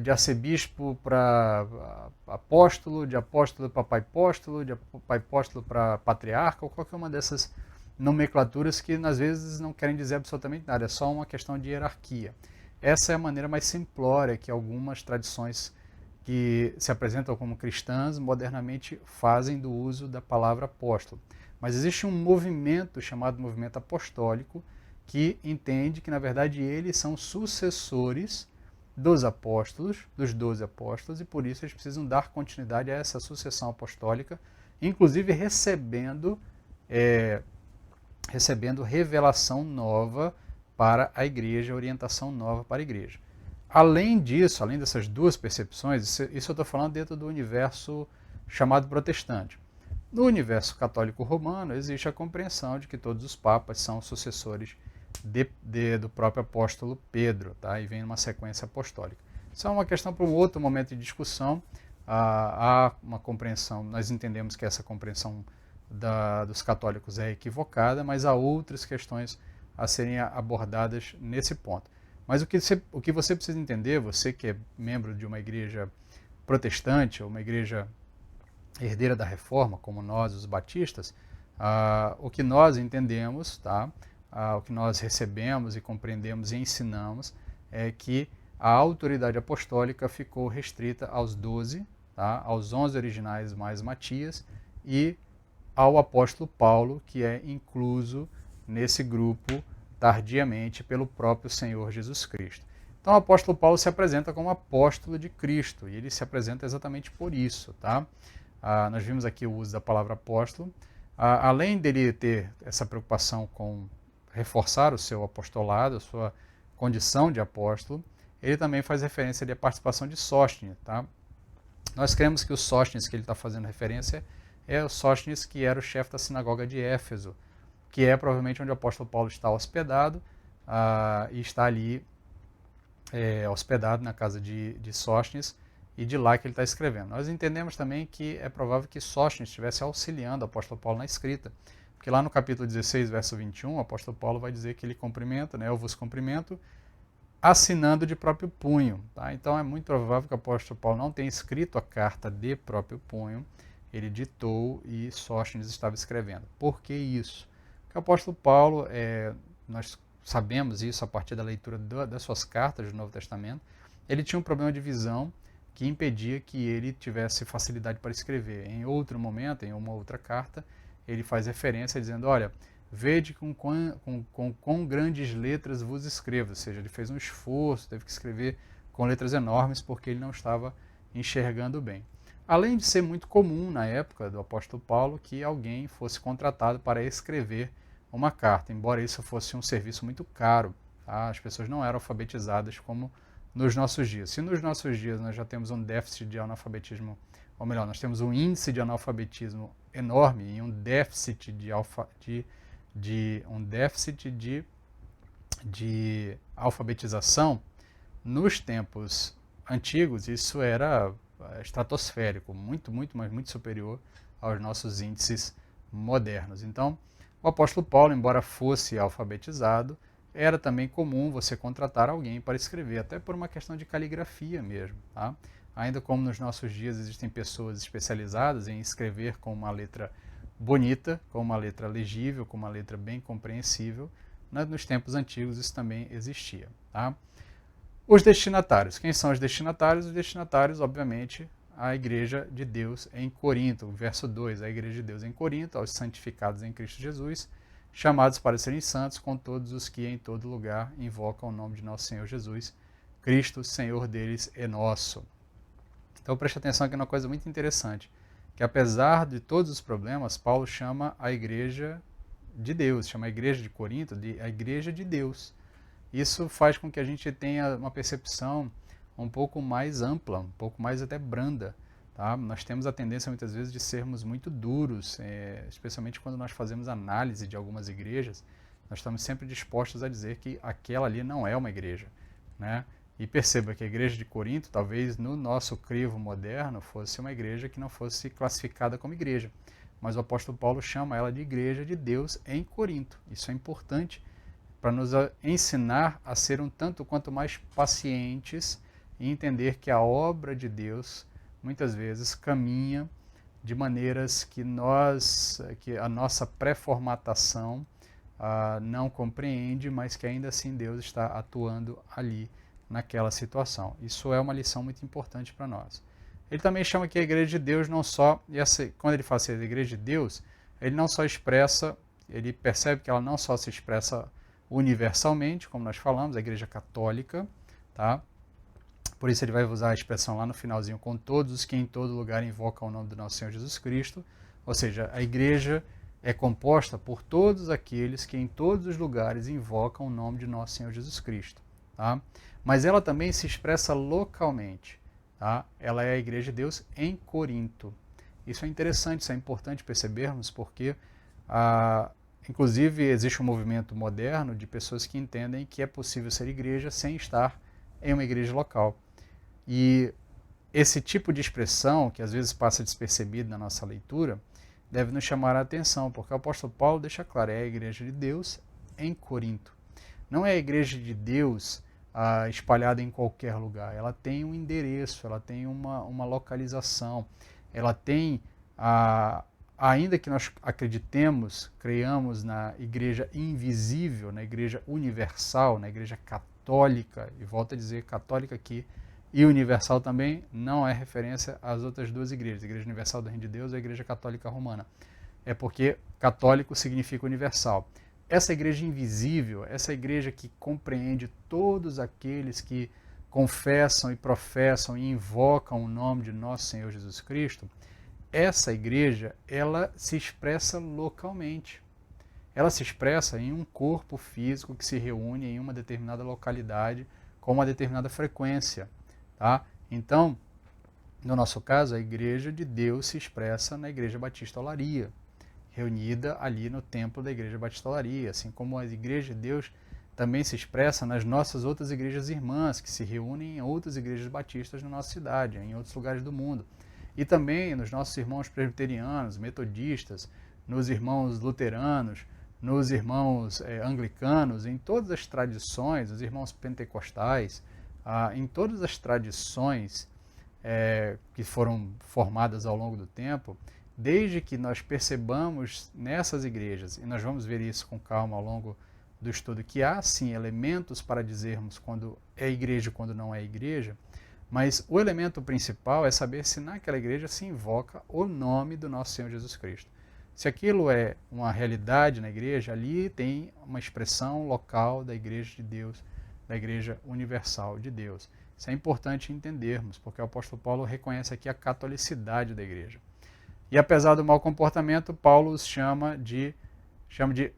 de arcebispo para apóstolo, de apóstolo para pai apóstolo, de pai apóstolo para patriarca, ou qualquer uma dessas nomenclaturas que às vezes não querem dizer absolutamente nada, é só uma questão de hierarquia. Essa é a maneira mais simplória que algumas tradições que se apresentam como cristãs modernamente fazem do uso da palavra apóstolo. Mas existe um movimento chamado movimento apostólico que entende que, na verdade, eles são sucessores dos apóstolos, dos 12 apóstolos, e por isso eles precisam dar continuidade a essa sucessão apostólica, inclusive recebendo revelação nova para a igreja, orientação nova para a igreja. Além disso, além dessas duas percepções, isso eu estou falando dentro do universo chamado protestante. No universo católico romano, existe a compreensão de que todos os papas são sucessores do próprio apóstolo Pedro, tá? E vem numa sequência apostólica. Isso é uma questão para um outro momento de discussão. Há uma compreensão, nós entendemos que essa compreensão dos católicos é equivocada, mas há outras questões a serem abordadas nesse ponto. Mas o que você precisa entender, você que é membro de uma igreja protestante, ou uma igreja herdeira da Reforma, como nós, os batistas, o que nós entendemos, tá? O que nós recebemos e compreendemos e ensinamos é que a autoridade apostólica ficou restrita aos 12, tá? Aos 11 originais mais Matias, e ao apóstolo Paulo, que é incluso nesse grupo tardiamente pelo próprio Senhor Jesus Cristo. Então o apóstolo Paulo se apresenta como apóstolo de Cristo, e ele se apresenta exatamente por isso, tá? Nós vimos aqui o uso da palavra apóstolo. Além dele ter essa preocupação com reforçar o seu apostolado, a sua condição de apóstolo, ele também faz referência à participação de Sóstenes, tá? Nós cremos que o Sóstenes que ele está fazendo referência é o Sóstenes que era o chefe da sinagoga de Éfeso, que é provavelmente onde o apóstolo Paulo está hospedado, e está ali hospedado na casa de Sóstenes, e de lá que ele está escrevendo. Nós entendemos também que é provável que Sóstenes estivesse auxiliando o apóstolo Paulo na escrita, porque lá no capítulo 16, verso 21, o apóstolo Paulo vai dizer que ele cumprimenta, né, eu vos cumprimento, assinando de próprio punho. Tá? Então é muito provável que o apóstolo Paulo não tenha escrito a carta de próprio punho, ele ditou e Sóstenes estava escrevendo. Por que isso? Porque o apóstolo Paulo, nós sabemos isso a partir da leitura das suas cartas do Novo Testamento, ele tinha um problema de visão que impedia que ele tivesse facilidade para escrever. Em outro momento, em uma outra carta, ele faz referência dizendo, olha, vede com quão grandes letras vos escrevo. Ou seja, ele fez um esforço, teve que escrever com letras enormes porque ele não estava enxergando bem. Além de ser muito comum na época do apóstolo Paulo que alguém fosse contratado para escrever uma carta, embora isso fosse um serviço muito caro. Tá? As pessoas não eram alfabetizadas como nos nossos dias. Se nos nossos dias nós já temos um déficit de analfabetismo, ou melhor, nós temos um índice de analfabetismo enorme e um déficit de alfabetização, nos tempos antigos isso era estratosférico, mas muito superior aos nossos índices modernos. Então, o apóstolo Paulo, embora fosse alfabetizado, era também comum você contratar alguém para escrever, até por uma questão de caligrafia mesmo. Tá? Ainda como nos nossos dias existem pessoas especializadas em escrever com uma letra bonita, com uma letra legível, com uma letra bem compreensível, nos tempos antigos isso também existia. Tá? Os destinatários. Quem são os destinatários? Os destinatários, obviamente, a Igreja de Deus em Corinto. Verso 2, a Igreja de Deus em Corinto, aos santificados em Cristo Jesus, chamados para serem santos, com todos os que em todo lugar invocam o nome de nosso Senhor Jesus, Cristo, Senhor deles e nosso. Então preste atenção aqui numa coisa muito interessante, que apesar de todos os problemas, Paulo chama a Igreja de Deus, chama a Igreja de Corinto de a Igreja de Deus. Isso faz com que a gente tenha uma percepção um pouco mais ampla, um pouco mais até branda. Tá? Nós temos a tendência muitas vezes de sermos muito duros, especialmente quando nós fazemos análise de algumas igrejas, nós estamos sempre dispostos a dizer que aquela ali não é uma igreja. Né? E perceba que a igreja de Corinto, talvez no nosso crivo moderno, fosse uma igreja que não fosse classificada como igreja. Mas o apóstolo Paulo chama ela de Igreja de Deus em Corinto. Isso é importante para nos ensinar a ser um tanto quanto mais pacientes e entender que a obra de Deus muitas vezes caminha de maneiras que a nossa pré-formatação não compreende, mas que ainda assim Deus está atuando ali naquela situação. Isso é uma lição muito importante para nós. Ele também chama que a Igreja de Deus não só, quando ele fala assim, a Igreja de Deus, ele não só expressa, ele percebe que ela não só se expressa universalmente, como nós falamos, a Igreja Católica, tá? Por isso ele vai usar a expressão lá no finalzinho, com todos os que em todo lugar invocam o nome do nosso Senhor Jesus Cristo. Ou seja, a igreja é composta por todos aqueles que em todos os lugares invocam o nome de nosso Senhor Jesus Cristo. Tá? Mas ela também se expressa localmente. Tá? Ela é a Igreja de Deus em Corinto. Isso é interessante, isso é importante percebermos, porque inclusive existe um movimento moderno de pessoas que entendem que é possível ser igreja sem estar em uma igreja local. E esse tipo de expressão, que às vezes passa despercebido na nossa leitura, deve nos chamar a atenção, porque o apóstolo Paulo deixa claro, é a Igreja de Deus em Corinto. Não é a Igreja de Deus espalhada em qualquer lugar, ela tem um endereço, ela tem uma localização, ela tem, ainda que nós acreditemos, creiamos na Igreja invisível, na Igreja universal, na Igreja católica, e volto a dizer católica aqui, e universal também não é referência às outras duas igrejas, a Igreja Universal do Reino de Deus e a Igreja Católica Romana. É porque católico significa universal. Essa igreja invisível, essa igreja que compreende todos aqueles que confessam e professam e invocam o nome de nosso Senhor Jesus Cristo, essa igreja, ela se expressa localmente. Ela se expressa em um corpo físico que se reúne em uma determinada localidade com uma determinada frequência. Tá? Então, no nosso caso, a Igreja de Deus se expressa na Igreja Batista Olaria, reunida ali no templo da Igreja Batista Olaria, assim como a Igreja de Deus também se expressa nas nossas outras igrejas irmãs, que se reúnem em outras igrejas batistas na nossa cidade, em outros lugares do mundo. E também nos nossos irmãos presbiterianos, metodistas, nos irmãos luteranos, nos irmãos anglicanos, em todas as tradições, os irmãos pentecostais, em todas as tradições que foram formadas ao longo do tempo, desde que nós percebamos nessas igrejas, e nós vamos ver isso com calma ao longo do estudo, que há sim elementos para dizermos quando é igreja e quando não é igreja, mas o elemento principal é saber se naquela igreja se invoca o nome do nosso Senhor Jesus Cristo. Se aquilo é uma realidade na igreja, ali tem uma expressão local da igreja de Deus, da igreja universal de Deus. Isso é importante entendermos, porque o apóstolo Paulo reconhece aqui a catolicidade da igreja. E apesar do mau comportamento, Paulo os chama de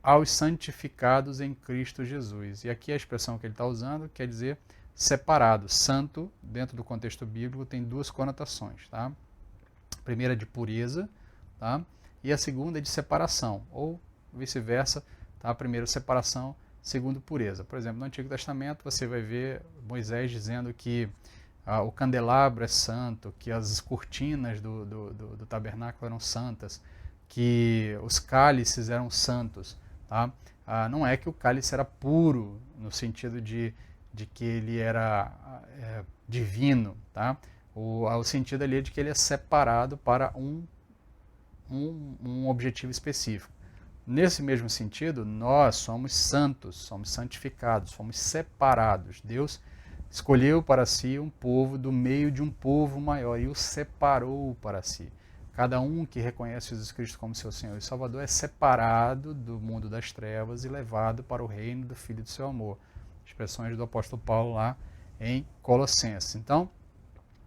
aos santificados em Cristo Jesus. E aqui a expressão que ele está usando quer dizer separado. Santo, dentro do contexto bíblico, tem duas conotações. Tá? A primeira é de pureza, tá? E a segunda é de separação, ou vice-versa. Tá? Primeiro separação, segundo pureza. Por exemplo, no Antigo Testamento você vai ver Moisés dizendo que o candelabro é santo, que as cortinas do tabernáculo eram santas, que os cálices eram santos. Tá? Não é que o cálice era puro, no sentido de que ele era divino. Tá? O sentido ali é de que ele é separado para um objetivo específico. Nesse mesmo sentido, nós somos santos, somos santificados, somos separados. Deus escolheu para si um povo do meio de um povo maior e o separou para si. Cada um que reconhece Jesus Cristo como seu Senhor e Salvador é separado do mundo das trevas e levado para o reino do Filho do seu amor. Expressões do apóstolo Paulo lá em Colossenses. Então,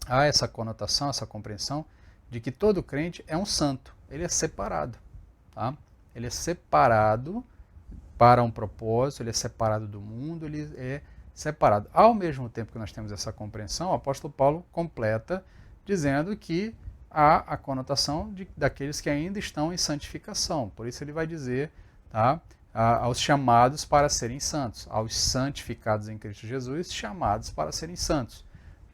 há essa conotação, essa compreensão de que todo crente é um santo, ele é separado. Tá? Ele é separado para um propósito, ele é separado do mundo, ele é separado. Ao mesmo tempo que nós temos essa compreensão, o apóstolo Paulo completa dizendo que há a conotação daqueles que ainda estão em santificação. Por isso ele vai dizer, tá, aos chamados para serem santos, aos santificados em Cristo Jesus, chamados para serem santos.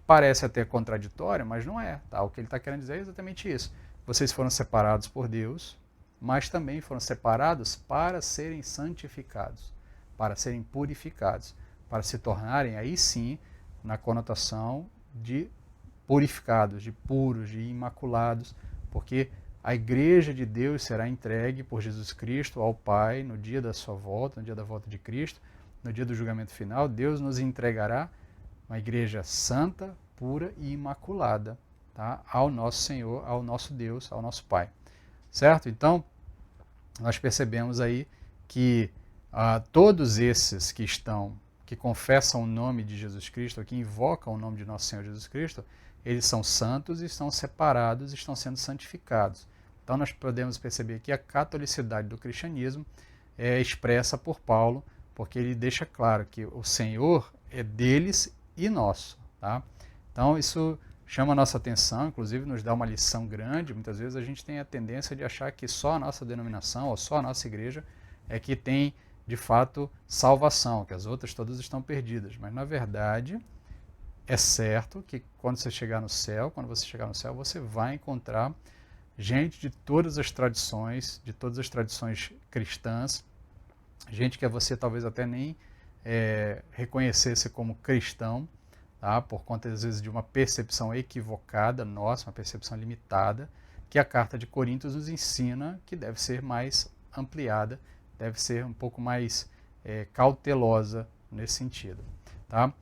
Parece até contraditório, mas não é. Tá? O que ele está querendo dizer é exatamente isso. Vocês foram separados por Deus, mas também foram separados para serem santificados, para serem purificados, para se tornarem, aí sim, na conotação de purificados, de puros, de imaculados, porque a igreja de Deus será entregue por Jesus Cristo ao Pai no dia da sua volta, no dia da volta de Cristo, no dia do julgamento final. Deus nos entregará uma igreja santa, pura e imaculada, tá? Ao nosso Senhor, ao nosso Deus, ao nosso Pai. Certo? Então, nós percebemos aí que todos esses que confessam o nome de Jesus Cristo, que invocam o nome de nosso Senhor Jesus Cristo, eles são santos e estão separados e estão sendo santificados. Então nós podemos perceber que a catolicidade do cristianismo é expressa por Paulo, porque ele deixa claro que o Senhor é deles e nosso. Tá? Então isso chama a nossa atenção, inclusive nos dá uma lição grande. Muitas vezes a gente tem a tendência de achar que só a nossa denominação ou só a nossa igreja é que tem, de fato, salvação, que as outras todas estão perdidas. Mas, na verdade, é certo que quando você chegar no céu, você vai encontrar gente de todas as tradições cristãs, gente que você talvez até nem reconhecesse como cristão, tá? Por conta, às vezes, de uma percepção equivocada nossa, uma percepção limitada, que a carta de Coríntios nos ensina que deve ser mais ampliada, deve ser um pouco mais cautelosa nesse sentido. Tá?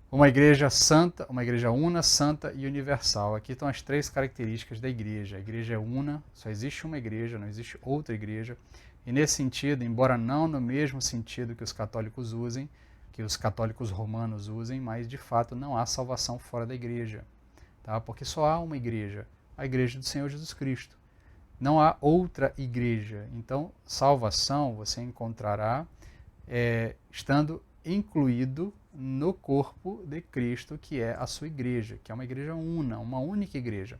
Uma igreja santa, uma igreja una, santa e universal. Aqui estão as três características da igreja. A igreja é una, só existe uma igreja, não existe outra igreja. E nesse sentido, embora não no mesmo sentido que os católicos usem, que os católicos romanos usem, mas de fato não há salvação fora da igreja. Tá? Porque só há uma igreja, a igreja do Senhor Jesus Cristo. Não há outra igreja. Então, salvação você encontrará estando incluído no corpo de Cristo, que é a sua igreja, que é uma igreja una, uma única igreja.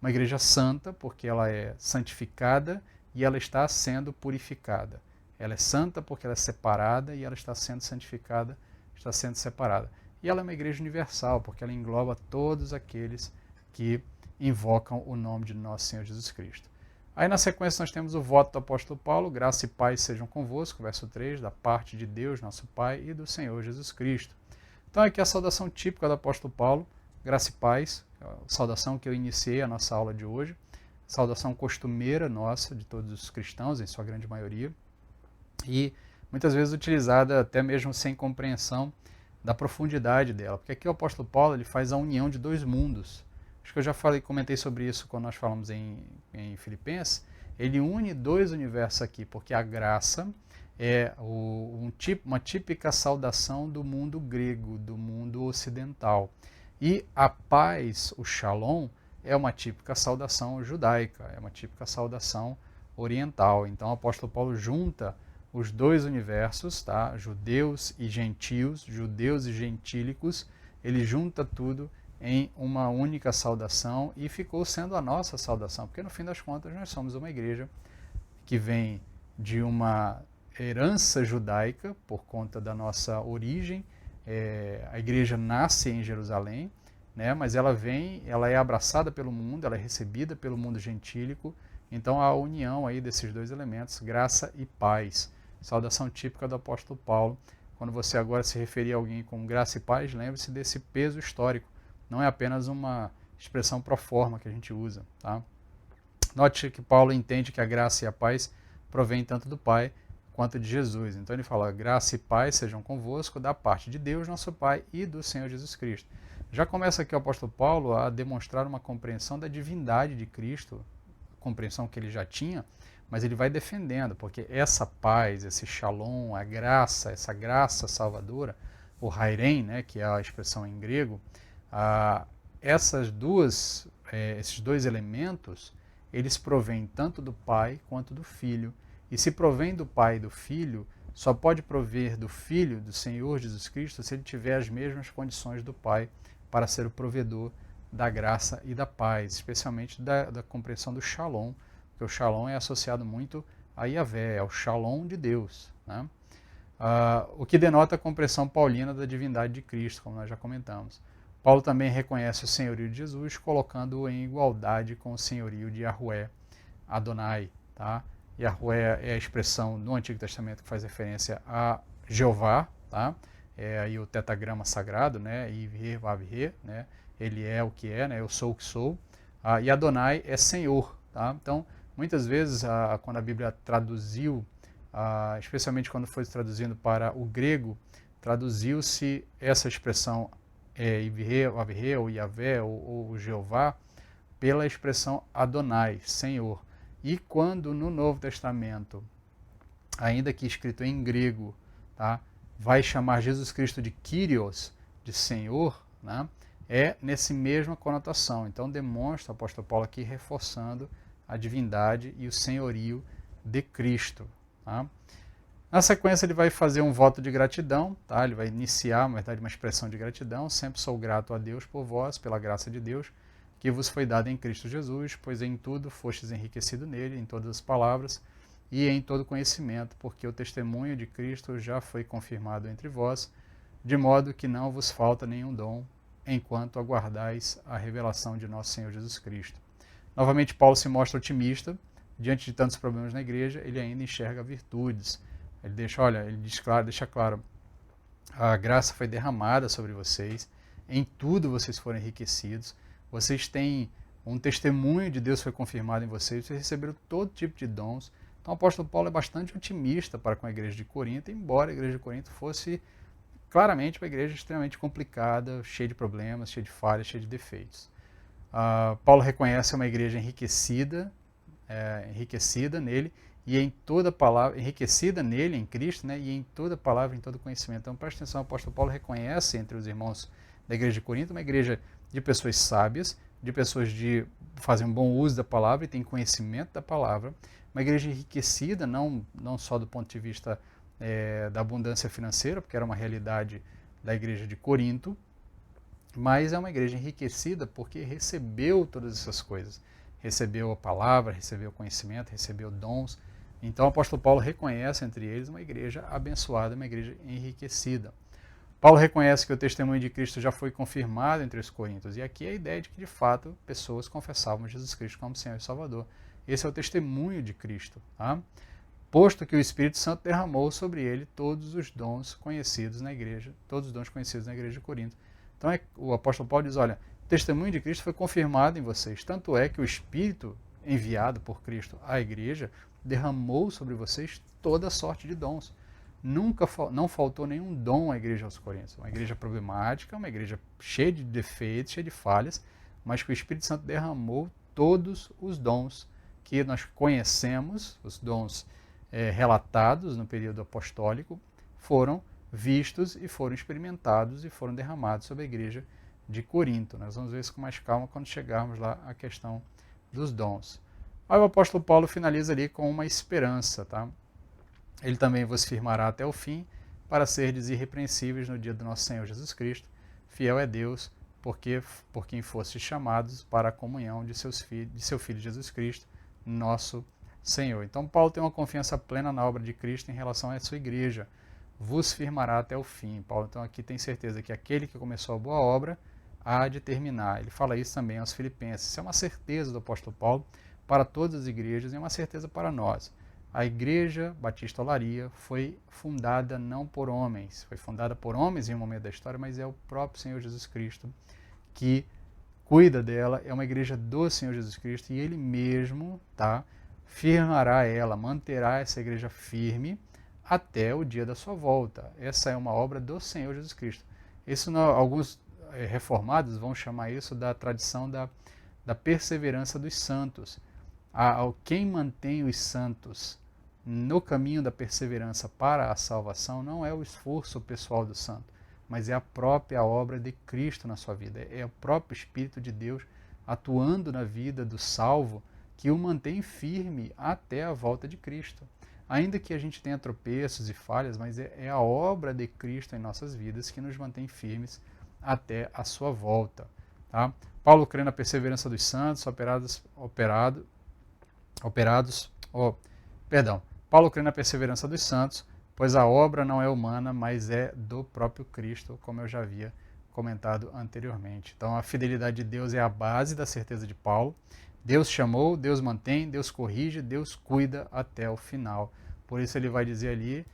Uma igreja santa, porque ela é santificada e ela está sendo purificada. Ela é santa porque ela é separada e ela está sendo santificada, está sendo separada. E ela é uma igreja universal, porque ela engloba todos aqueles que invocam o nome de nosso Senhor Jesus Cristo. Aí na sequência nós temos o voto do apóstolo Paulo, graça e paz sejam convosco, verso 3, da parte de Deus, nosso Pai, e do Senhor Jesus Cristo. Então aqui a saudação típica do apóstolo Paulo, graça e paz, a saudação que eu iniciei a nossa aula de hoje, saudação costumeira nossa, de todos os cristãos, em sua grande maioria, e muitas vezes utilizada até mesmo sem compreensão da profundidade dela, porque aqui o apóstolo Paulo ele faz a união de dois mundos. Acho que eu já comentei sobre isso quando nós falamos em Filipenses. Ele une dois universos aqui, porque a graça é uma típica saudação do mundo grego, do mundo ocidental. E a paz, o shalom, é uma típica saudação judaica, é uma típica saudação oriental. Então o apóstolo Paulo junta os dois universos, tá? Judeus e gentios, judeus e gentílicos, ele junta tudo em uma única saudação e ficou sendo a nossa saudação, porque no fim das contas nós somos uma igreja que vem de uma herança judaica por conta da nossa origem. A igreja nasce em Jerusalém, né, mas ela é abraçada pelo mundo, ela é recebida pelo mundo gentílico. Então a união aí desses dois elementos, graça e paz. Saudação típica do apóstolo Paulo. Quando você agora se referir a alguém com graça e paz, lembre-se desse peso histórico. Não é apenas uma expressão pro forma que a gente usa. Tá? Note que Paulo entende que a graça e a paz provém tanto do Pai quanto de Jesus. Então ele fala, graça e paz sejam convosco da parte de Deus, nosso Pai, e do Senhor Jesus Cristo. Já começa aqui o apóstolo Paulo a demonstrar uma compreensão da divindade de Cristo, compreensão que ele já tinha, mas ele vai defendendo, porque essa paz, esse shalom, a graça, essa graça salvadora, o hairem, né, que é a expressão em grego, esses dois elementos, eles provêm tanto do Pai quanto do Filho. E se provém do Pai e do Filho, só pode prover do Filho, do Senhor Jesus Cristo, se ele tiver as mesmas condições do Pai para ser o provedor da graça e da paz, especialmente da compreensão do shalom, porque o shalom é associado muito a Yahvé, é o shalom de Deus, né? O que denota a compreensão paulina da divindade de Cristo, como nós já comentamos. Paulo também reconhece o senhorio de Jesus, colocando-o em igualdade com o senhorio de Yahvé, Adonai. Tá? Yahvé é a expressão no Antigo Testamento que faz referência a Jeová, tá? É aí o tetagrama sagrado, né? Ivhe, Vavhe, né? Ele é o que é, né? Eu sou o que sou. E Adonai é Senhor. Tá? Então, muitas vezes, quando a Bíblia traduziu, especialmente quando foi traduzindo para o grego, traduziu-se essa expressão Ivhe, Vavhe, ou Yahvé, ou Jeová, pela expressão Adonai, Senhor. E quando no Novo Testamento, ainda que escrito em grego, tá, vai chamar Jesus Cristo de Kyrios, de Senhor, né, é nessa mesma conotação. Então demonstra o apóstolo Paulo aqui reforçando a divindade e o senhorio de Cristo. Tá? Na sequência ele vai fazer um voto de gratidão, tá? Ele vai iniciar, na verdade, uma expressão de gratidão. Sempre sou grato a Deus por vós, pela graça de Deus, que vos foi dada em Cristo Jesus, pois em tudo fostes enriquecido nele, em todas as palavras e em todo conhecimento, porque o testemunho de Cristo já foi confirmado entre vós, de modo que não vos falta nenhum dom, enquanto aguardais a revelação de nosso Senhor Jesus Cristo. Novamente, Paulo se mostra otimista. Diante de tantos problemas na igreja, ele ainda enxerga virtudes. Ele deixa claro, a graça foi derramada sobre vocês, em tudo vocês foram enriquecidos, vocês têm um testemunho de Deus foi confirmado em vocês receberam todo tipo de dons. Então o apóstolo Paulo é bastante otimista para com a igreja de Corinto, embora a igreja de Corinto fosse claramente uma igreja extremamente complicada, cheia de problemas, cheia de falhas, cheia de defeitos. Paulo reconhece uma igreja enriquecida nele, e em toda palavra, enriquecida nele, em Cristo, né, e em toda palavra, em todo conhecimento. Então preste atenção, o apóstolo Paulo reconhece entre os irmãos da igreja de Corinto uma igreja de pessoas sábias, de pessoas que fazem um bom uso da palavra e têm conhecimento da palavra, uma igreja enriquecida, não só do ponto de vista da abundância financeira, porque era uma realidade da igreja de Corinto, mas é uma igreja enriquecida porque recebeu todas essas coisas. Recebeu a palavra, recebeu o conhecimento, recebeu dons. Então o apóstolo Paulo reconhece entre eles uma igreja abençoada, uma igreja enriquecida. Paulo reconhece que o testemunho de Cristo já foi confirmado entre os coríntios. E aqui é a ideia de que, de fato, pessoas confessavam Jesus Cristo como Senhor e Salvador. Esse é o testemunho de Cristo, tá? Posto que o Espírito Santo derramou sobre ele todos os dons conhecidos na igreja, todos os dons conhecidos na igreja de Corinto. Então o apóstolo Paulo diz, olha, o testemunho de Cristo foi confirmado em vocês, tanto é que o Espírito enviado por Cristo à igreja derramou sobre vocês toda sorte de dons. Não faltou nenhum dom à igreja aos Coríntios. Uma igreja problemática, uma igreja cheia de defeitos, cheia de falhas, mas que o Espírito Santo derramou todos os dons que nós conhecemos, os dons relatados no período apostólico, foram vistos e foram experimentados e foram derramados sobre a igreja de Corinto. Nós vamos ver isso com mais calma quando chegarmos lá à questão dos dons. Aí o apóstolo Paulo finaliza ali com uma esperança, tá? Ele também vos firmará até o fim, para serdes irrepreensíveis no dia do nosso Senhor Jesus Cristo. Fiel é Deus, por quem fostes chamados para a comunhão de seu Filho Jesus Cristo, nosso Senhor. Então Paulo tem uma confiança plena na obra de Cristo em relação à sua igreja. Vos firmará até o fim. Paulo então aqui tem certeza que aquele que começou a boa obra há de terminar. Ele fala isso também aos Filipenses. Isso é uma certeza do apóstolo Paulo para todas as igrejas e é uma certeza para nós. A Igreja Batista Olaria foi fundada não por homens, foi fundada por homens em um momento da história, mas é o próprio Senhor Jesus Cristo que cuida dela, é uma igreja do Senhor Jesus Cristo e Ele mesmo, tá, firmará ela, manterá essa igreja firme até o dia da sua volta. Essa é uma obra do Senhor Jesus Cristo. Isso alguns reformados vão chamar isso da tradição da perseverança dos santos. Quem mantém os santos no caminho da perseverança para a salvação não é o esforço pessoal do santo, mas é a própria obra de Cristo na sua vida. É o próprio Espírito de Deus atuando na vida do salvo que o mantém firme até a volta de Cristo. Ainda que a gente tenha tropeços e falhas, mas é a obra de Cristo em nossas vidas que nos mantém firmes até a sua volta. Tá? Paulo crê na perseverança dos santos, Paulo crê na perseverança dos santos, pois a obra não é humana, mas é do próprio Cristo, como eu já havia comentado anteriormente. Então a fidelidade de Deus é a base da certeza de Paulo. Deus chamou, Deus mantém, Deus corrige, Deus cuida até o final. Por isso ele vai dizer ali,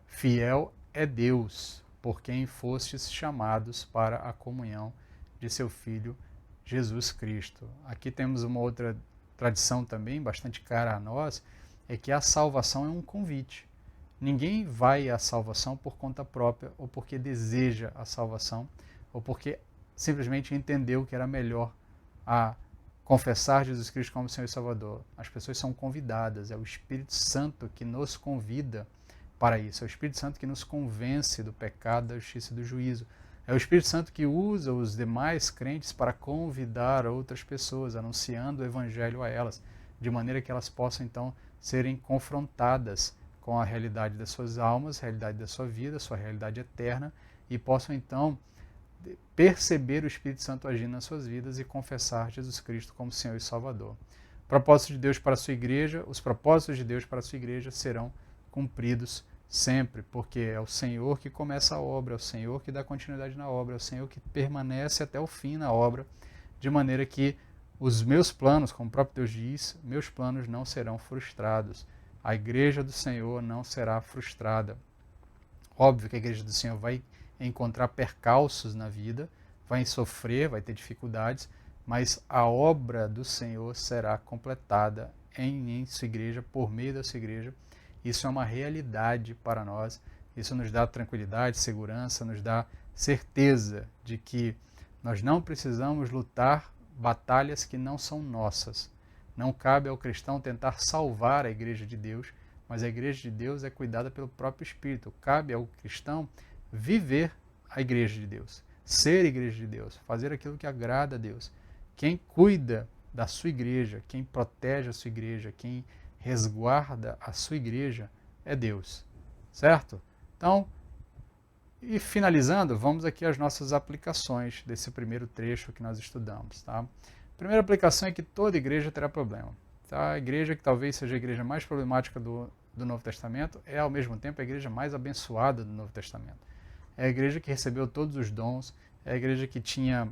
fiel é Deus, por quem fostes chamados para a comunhão de seu Filho Jesus Cristo. Aqui temos uma outra tradição também, bastante cara a nós, é que a salvação é um convite. Ninguém vai à salvação por conta própria, ou porque deseja a salvação, ou porque simplesmente entendeu que era melhor a confessar Jesus Cristo como Senhor e Salvador. As pessoas são convidadas, é o Espírito Santo que nos convida para isso, é o Espírito Santo que nos convence do pecado, da justiça e do juízo. É o Espírito Santo que usa os demais crentes para convidar outras pessoas, anunciando o Evangelho a elas, de maneira que elas possam então serem confrontadas com a realidade das suas almas, a realidade da sua vida, a sua realidade eterna, e possam então perceber o Espírito Santo agindo nas suas vidas e confessar Jesus Cristo como Senhor e Salvador. Propósitos de Deus para a sua igreja, os propósitos de Deus para a sua igreja serão cumpridos sempre, porque é o Senhor que começa a obra, é o Senhor que dá continuidade na obra, é o Senhor que permanece até o fim na obra, de maneira que os meus planos, como o próprio Deus diz, meus planos não serão frustrados. A igreja do Senhor não será frustrada. Óbvio que a igreja do Senhor vai encontrar percalços na vida, vai sofrer, vai ter dificuldades, mas a obra do Senhor será completada em sua igreja, por meio da sua igreja. Isso é uma realidade para nós. Isso nos dá tranquilidade, segurança, nos dá certeza de que nós não precisamos lutar batalhas que não são nossas. Não cabe ao cristão tentar salvar a igreja de Deus, mas a igreja de Deus é cuidada pelo próprio Espírito. Cabe ao cristão viver a igreja de Deus, ser igreja de Deus, fazer aquilo que agrada a Deus. Quem cuida da sua igreja, quem protege a sua igreja, quem resguarda a sua igreja é Deus, certo? Então, e finalizando, vamos aqui às nossas aplicações desse primeiro trecho que nós estudamos. Tá? A primeira aplicação é que toda igreja terá problema. Tá? A igreja que talvez seja a igreja mais problemática do Novo Testamento é, ao mesmo tempo, a igreja mais abençoada do Novo Testamento. É a igreja que recebeu todos os dons, é a igreja que tinha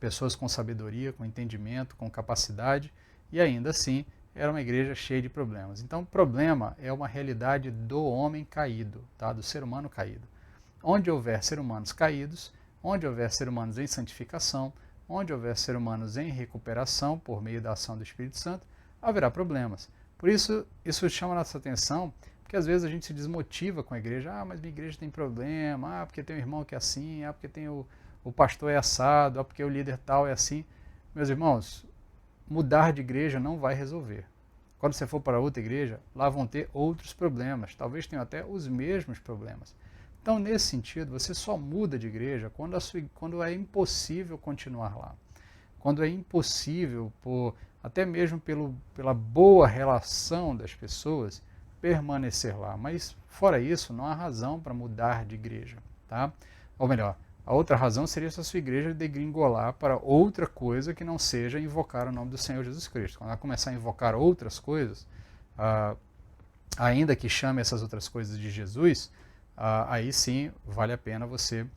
pessoas com sabedoria, com entendimento, com capacidade, e ainda assim era uma igreja cheia de problemas. Então, problema é uma realidade do homem caído, tá? Do ser humano caído. Onde houver ser humanos caídos, onde houver ser humanos em santificação, onde houver ser humanos em recuperação por meio da ação do Espírito Santo, haverá problemas. Por isso, isso chama a nossa atenção, porque às vezes a gente se desmotiva com a igreja. Ah, mas minha igreja tem problema, ah, porque tem um irmão que é assim, ah, porque tem o pastor é assado, ah, porque o líder tal é assim. Meus irmãos, mudar de igreja não vai resolver. Quando você for para outra igreja, lá vão ter outros problemas, talvez tenham até os mesmos problemas. Então, nesse sentido, você só muda de igreja quando é impossível continuar lá. Quando é impossível, até mesmo pela boa relação das pessoas, permanecer lá. Mas, fora isso, não há razão para mudar de igreja. Tá? Ou melhor, a outra razão seria se a sua igreja degringolar para outra coisa que não seja invocar o nome do Senhor Jesus Cristo. Quando ela começar a invocar outras coisas, ainda que chame essas outras coisas de Jesus, aí sim vale a pena você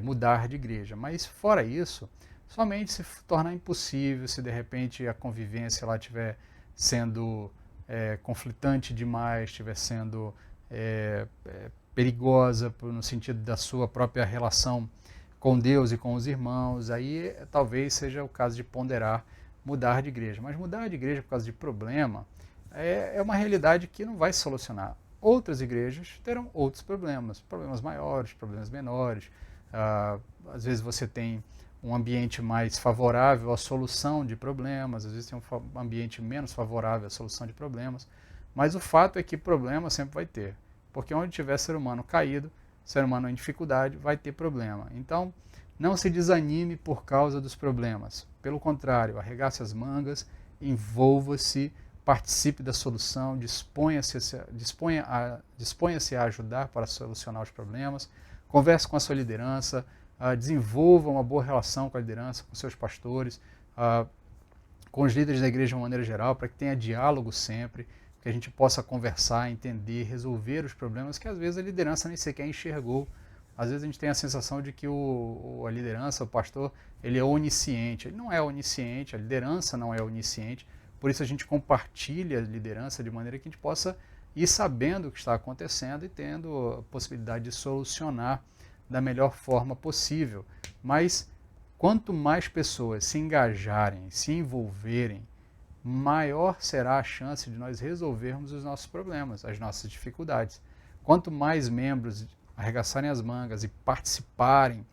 mudar de igreja. Mas fora isso, somente se tornar impossível, se de repente a convivência lá estiver sendo conflitante demais, estiver sendo perigosa no sentido da sua própria relação com Deus e com os irmãos, aí talvez seja o caso de ponderar mudar de igreja. Mas mudar de igreja por causa de problema é uma realidade que não vai se solucionar. Outras igrejas terão outros problemas, problemas maiores, problemas menores. Às vezes você tem um ambiente mais favorável à solução de problemas, às vezes tem um ambiente menos favorável à solução de problemas, mas o fato é que problema sempre vai ter, porque onde tiver ser humano caído, ser humano em dificuldade, vai ter problema. Então, não se desanime por causa dos problemas, pelo contrário, arregace as mangas, envolva-se, participe da solução, disponha-se a ajudar para solucionar os problemas, converse com a sua liderança, desenvolva uma boa relação com a liderança, com seus pastores, com os líderes da igreja de uma maneira geral, para que tenha diálogo sempre, que a gente possa conversar, entender, resolver os problemas que às vezes a liderança nem sequer enxergou. Às vezes a gente tem a sensação de que a liderança, o pastor, ele é onisciente. Ele não é onisciente, a liderança não é onisciente, por isso a gente compartilha a liderança de maneira que a gente possa ir sabendo o que está acontecendo e tendo a possibilidade de solucionar da melhor forma possível. Mas quanto mais pessoas se engajarem, se envolverem, maior será a chance de nós resolvermos os nossos problemas, as nossas dificuldades. Quanto mais membros arregaçarem as mangas e participarem,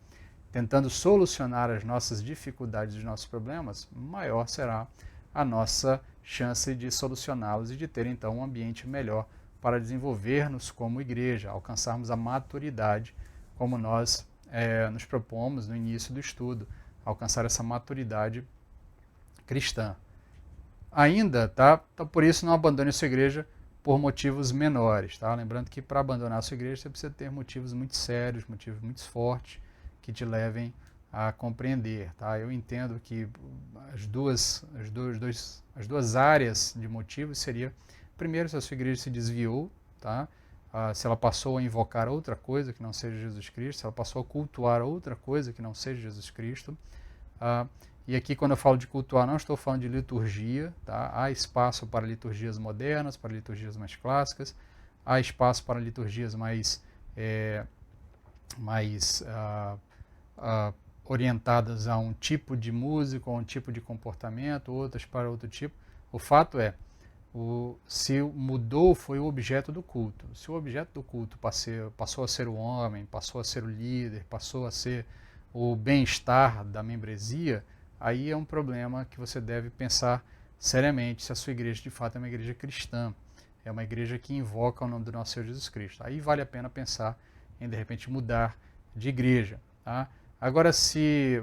tentando solucionar as nossas dificuldades, os nossos problemas, maior será a nossa chance de solucioná-los e de ter então um ambiente melhor para desenvolver-nos como igreja, alcançarmos a maturidade, como nós nos propomos no início do estudo, alcançar essa maturidade cristã. Ainda, tá? Então, por isso, não abandone a sua igreja por motivos menores. Tá? Lembrando que para abandonar a sua igreja você precisa ter motivos muito sérios, motivos muito fortes, que te levem a compreender. Tá? Eu entendo que as duas áreas de motivos seria, primeiro, se a sua igreja se desviou, tá? Se ela passou a invocar outra coisa que não seja Jesus Cristo, se ela passou a cultuar outra coisa que não seja Jesus Cristo. E aqui, quando eu falo de cultuar, não estou falando de liturgia. Tá? Há espaço para liturgias modernas, para liturgias mais clássicas, há espaço para liturgias mais orientadas a um tipo de música, a um tipo de comportamento, outras para outro tipo. O fato é, se mudou foi o objeto do culto. Se o objeto do culto passou a ser o homem, passou a ser o líder, passou a ser o bem-estar da membresia, aí é um problema que você deve pensar seriamente se a sua igreja de fato é uma igreja cristã, é uma igreja que invoca o nome do nosso Senhor Jesus Cristo. Aí vale a pena pensar em, de repente, mudar de igreja. Tá? Agora, se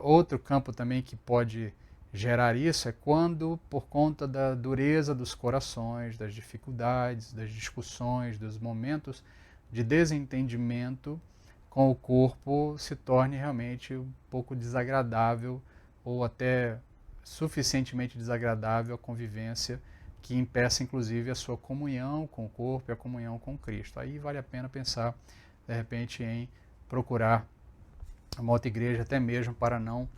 outro campo também que pode gerar isso é quando, por conta da dureza dos corações, das dificuldades, das discussões, dos momentos de desentendimento com o corpo, se torne realmente um pouco desagradável ou até suficientemente desagradável a convivência que impeça inclusive a sua comunhão com o corpo e a comunhão com Cristo. Aí vale a pena pensar, de repente, em procurar uma outra igreja, até mesmo para não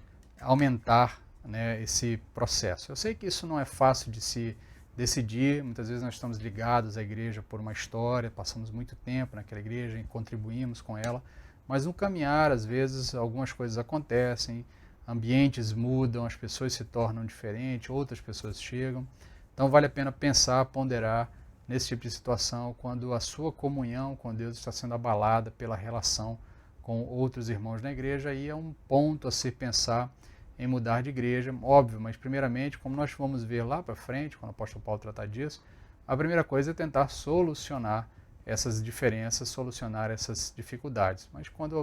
aumentar né, esse processo. Eu sei que isso não é fácil de se decidir, muitas vezes nós estamos ligados à igreja por uma história, passamos muito tempo naquela igreja e contribuímos com ela, mas no caminhar, às vezes, algumas coisas acontecem, ambientes mudam, as pessoas se tornam diferentes, outras pessoas chegam. Então vale a pena pensar, ponderar nesse tipo de situação, quando a sua comunhão com Deus está sendo abalada pela relação com outros irmãos na igreja, aí é um ponto a se pensar em mudar de igreja, óbvio, mas primeiramente, como nós vamos ver lá para frente, quando o apóstolo Paulo tratar disso, a primeira coisa é tentar solucionar essas diferenças, solucionar essas dificuldades. Mas quando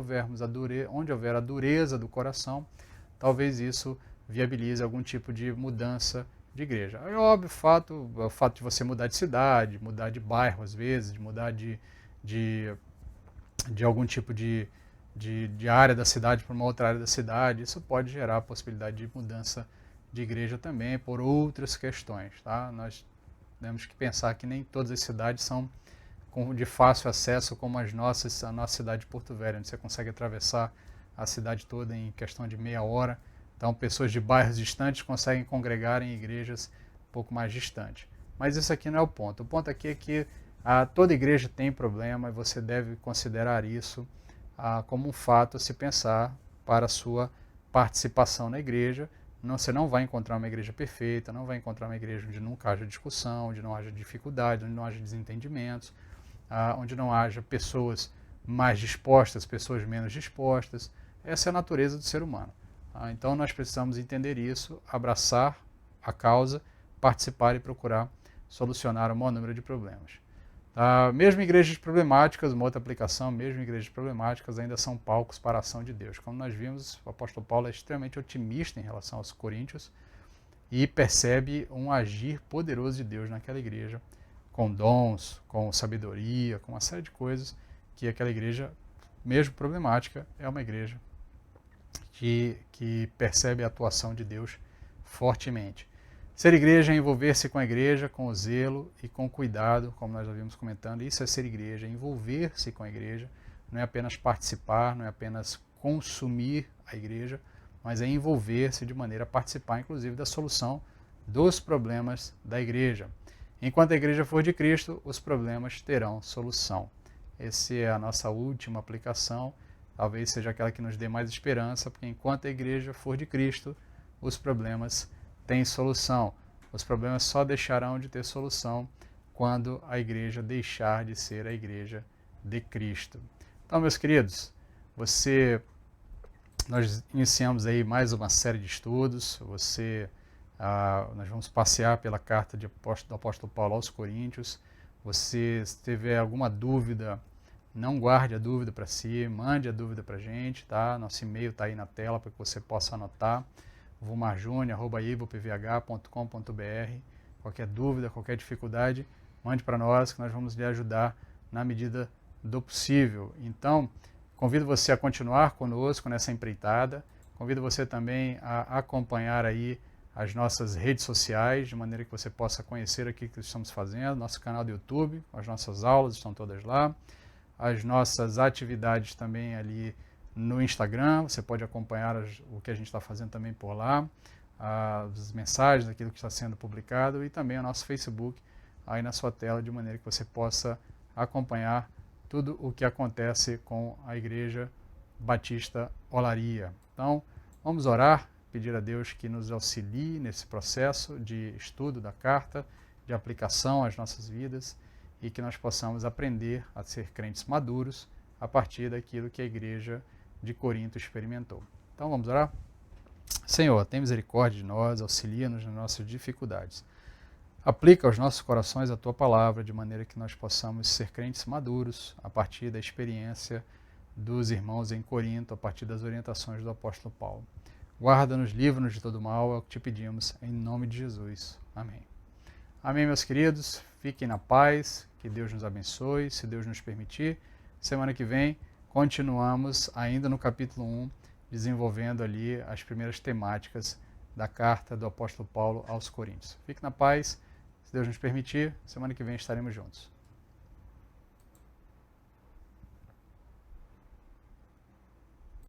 onde houver a dureza do coração, talvez isso viabilize algum tipo de mudança de igreja. É óbvio, o fato de você mudar de cidade, mudar de bairro às vezes, de mudar de algum tipo de área da cidade para uma outra área da cidade, isso pode gerar a possibilidade de mudança de igreja também por outras questões. Tá? Nós temos que pensar que nem todas as cidades são de fácil acesso como a nossa cidade de Porto Velho, onde você consegue atravessar a cidade toda em questão de meia hora. Então, pessoas de bairros distantes conseguem congregar em igrejas um pouco mais distantes. Mas isso aqui não é o ponto. O ponto aqui é que toda igreja tem problema e você deve considerar isso como um fato a se pensar para a sua participação na igreja. Você não vai encontrar uma igreja perfeita, não vai encontrar uma igreja onde nunca haja discussão, onde não haja dificuldade, onde não haja desentendimentos, onde não haja pessoas mais dispostas, pessoas menos dispostas. Essa é a natureza do ser humano. Então nós precisamos entender isso, abraçar a causa, participar e procurar solucionar o maior número de problemas. Mesmo igrejas problemáticas, uma outra aplicação, mesmo igrejas problemáticas ainda são palcos para a ação de Deus. Como nós vimos, o apóstolo Paulo é extremamente otimista em relação aos coríntios e percebe um agir poderoso de Deus naquela igreja, com dons, com sabedoria, com uma série de coisas que aquela igreja, mesmo problemática, é uma igreja que percebe a atuação de Deus fortemente. Ser igreja é envolver-se com a igreja, com o zelo e com cuidado, como nós já vimos comentando. Isso é ser igreja, é envolver-se com a igreja, não é apenas participar, não é apenas consumir a igreja, mas é envolver-se de maneira a participar, inclusive, da solução dos problemas da igreja. Enquanto a igreja for de Cristo, os problemas terão solução. Essa é a nossa última aplicação, talvez seja aquela que nos dê mais esperança, porque enquanto a igreja for de Cristo, os problemas têm solução. Os problemas só deixarão de ter solução quando a igreja deixar de ser a igreja de Cristo. Então, meus queridos, nós iniciamos aí mais uma série de estudos. Nós vamos passear pela carta do apóstolo Paulo aos Coríntios. Se tiver alguma dúvida, não guarde a dúvida para si, mande a dúvida para a gente, tá? Nosso e-mail está aí na tela para que você possa anotar, vulmarjune@ibopvh.com.br. Qualquer dúvida, qualquer dificuldade, mande para nós que nós vamos lhe ajudar na medida do possível. Então, convido você a continuar conosco nessa empreitada, convido você também a acompanhar aí as nossas redes sociais, de maneira que você possa conhecer aqui o que estamos fazendo, nosso canal do YouTube, as nossas aulas estão todas lá, as nossas atividades também ali no Instagram, você pode acompanhar o que a gente está fazendo também por lá, as mensagens daquilo que está sendo publicado e também o nosso Facebook aí na sua tela, de maneira que você possa acompanhar tudo o que acontece com a Igreja Batista Olaria. Então, vamos orar, pedir a Deus que nos auxilie nesse processo de estudo da carta, de aplicação às nossas vidas, e que nós possamos aprender a ser crentes maduros a partir daquilo que a igreja de Corinto experimentou. Então vamos orar? Senhor, tem misericórdia de nós, auxilia-nos nas nossas dificuldades. Aplica aos nossos corações a Tua palavra, de maneira que nós possamos ser crentes maduros a partir da experiência dos irmãos em Corinto, a partir das orientações do apóstolo Paulo. Guarda-nos, livra-nos de todo mal, é o que te pedimos, em nome de Jesus. Amém. Amém, meus queridos. Fiquem na paz, que Deus nos abençoe, se Deus nos permitir. Semana que vem, continuamos ainda no capítulo 1, desenvolvendo ali as primeiras temáticas da carta do apóstolo Paulo aos Coríntios. Fique na paz, se Deus nos permitir. Semana que vem estaremos juntos.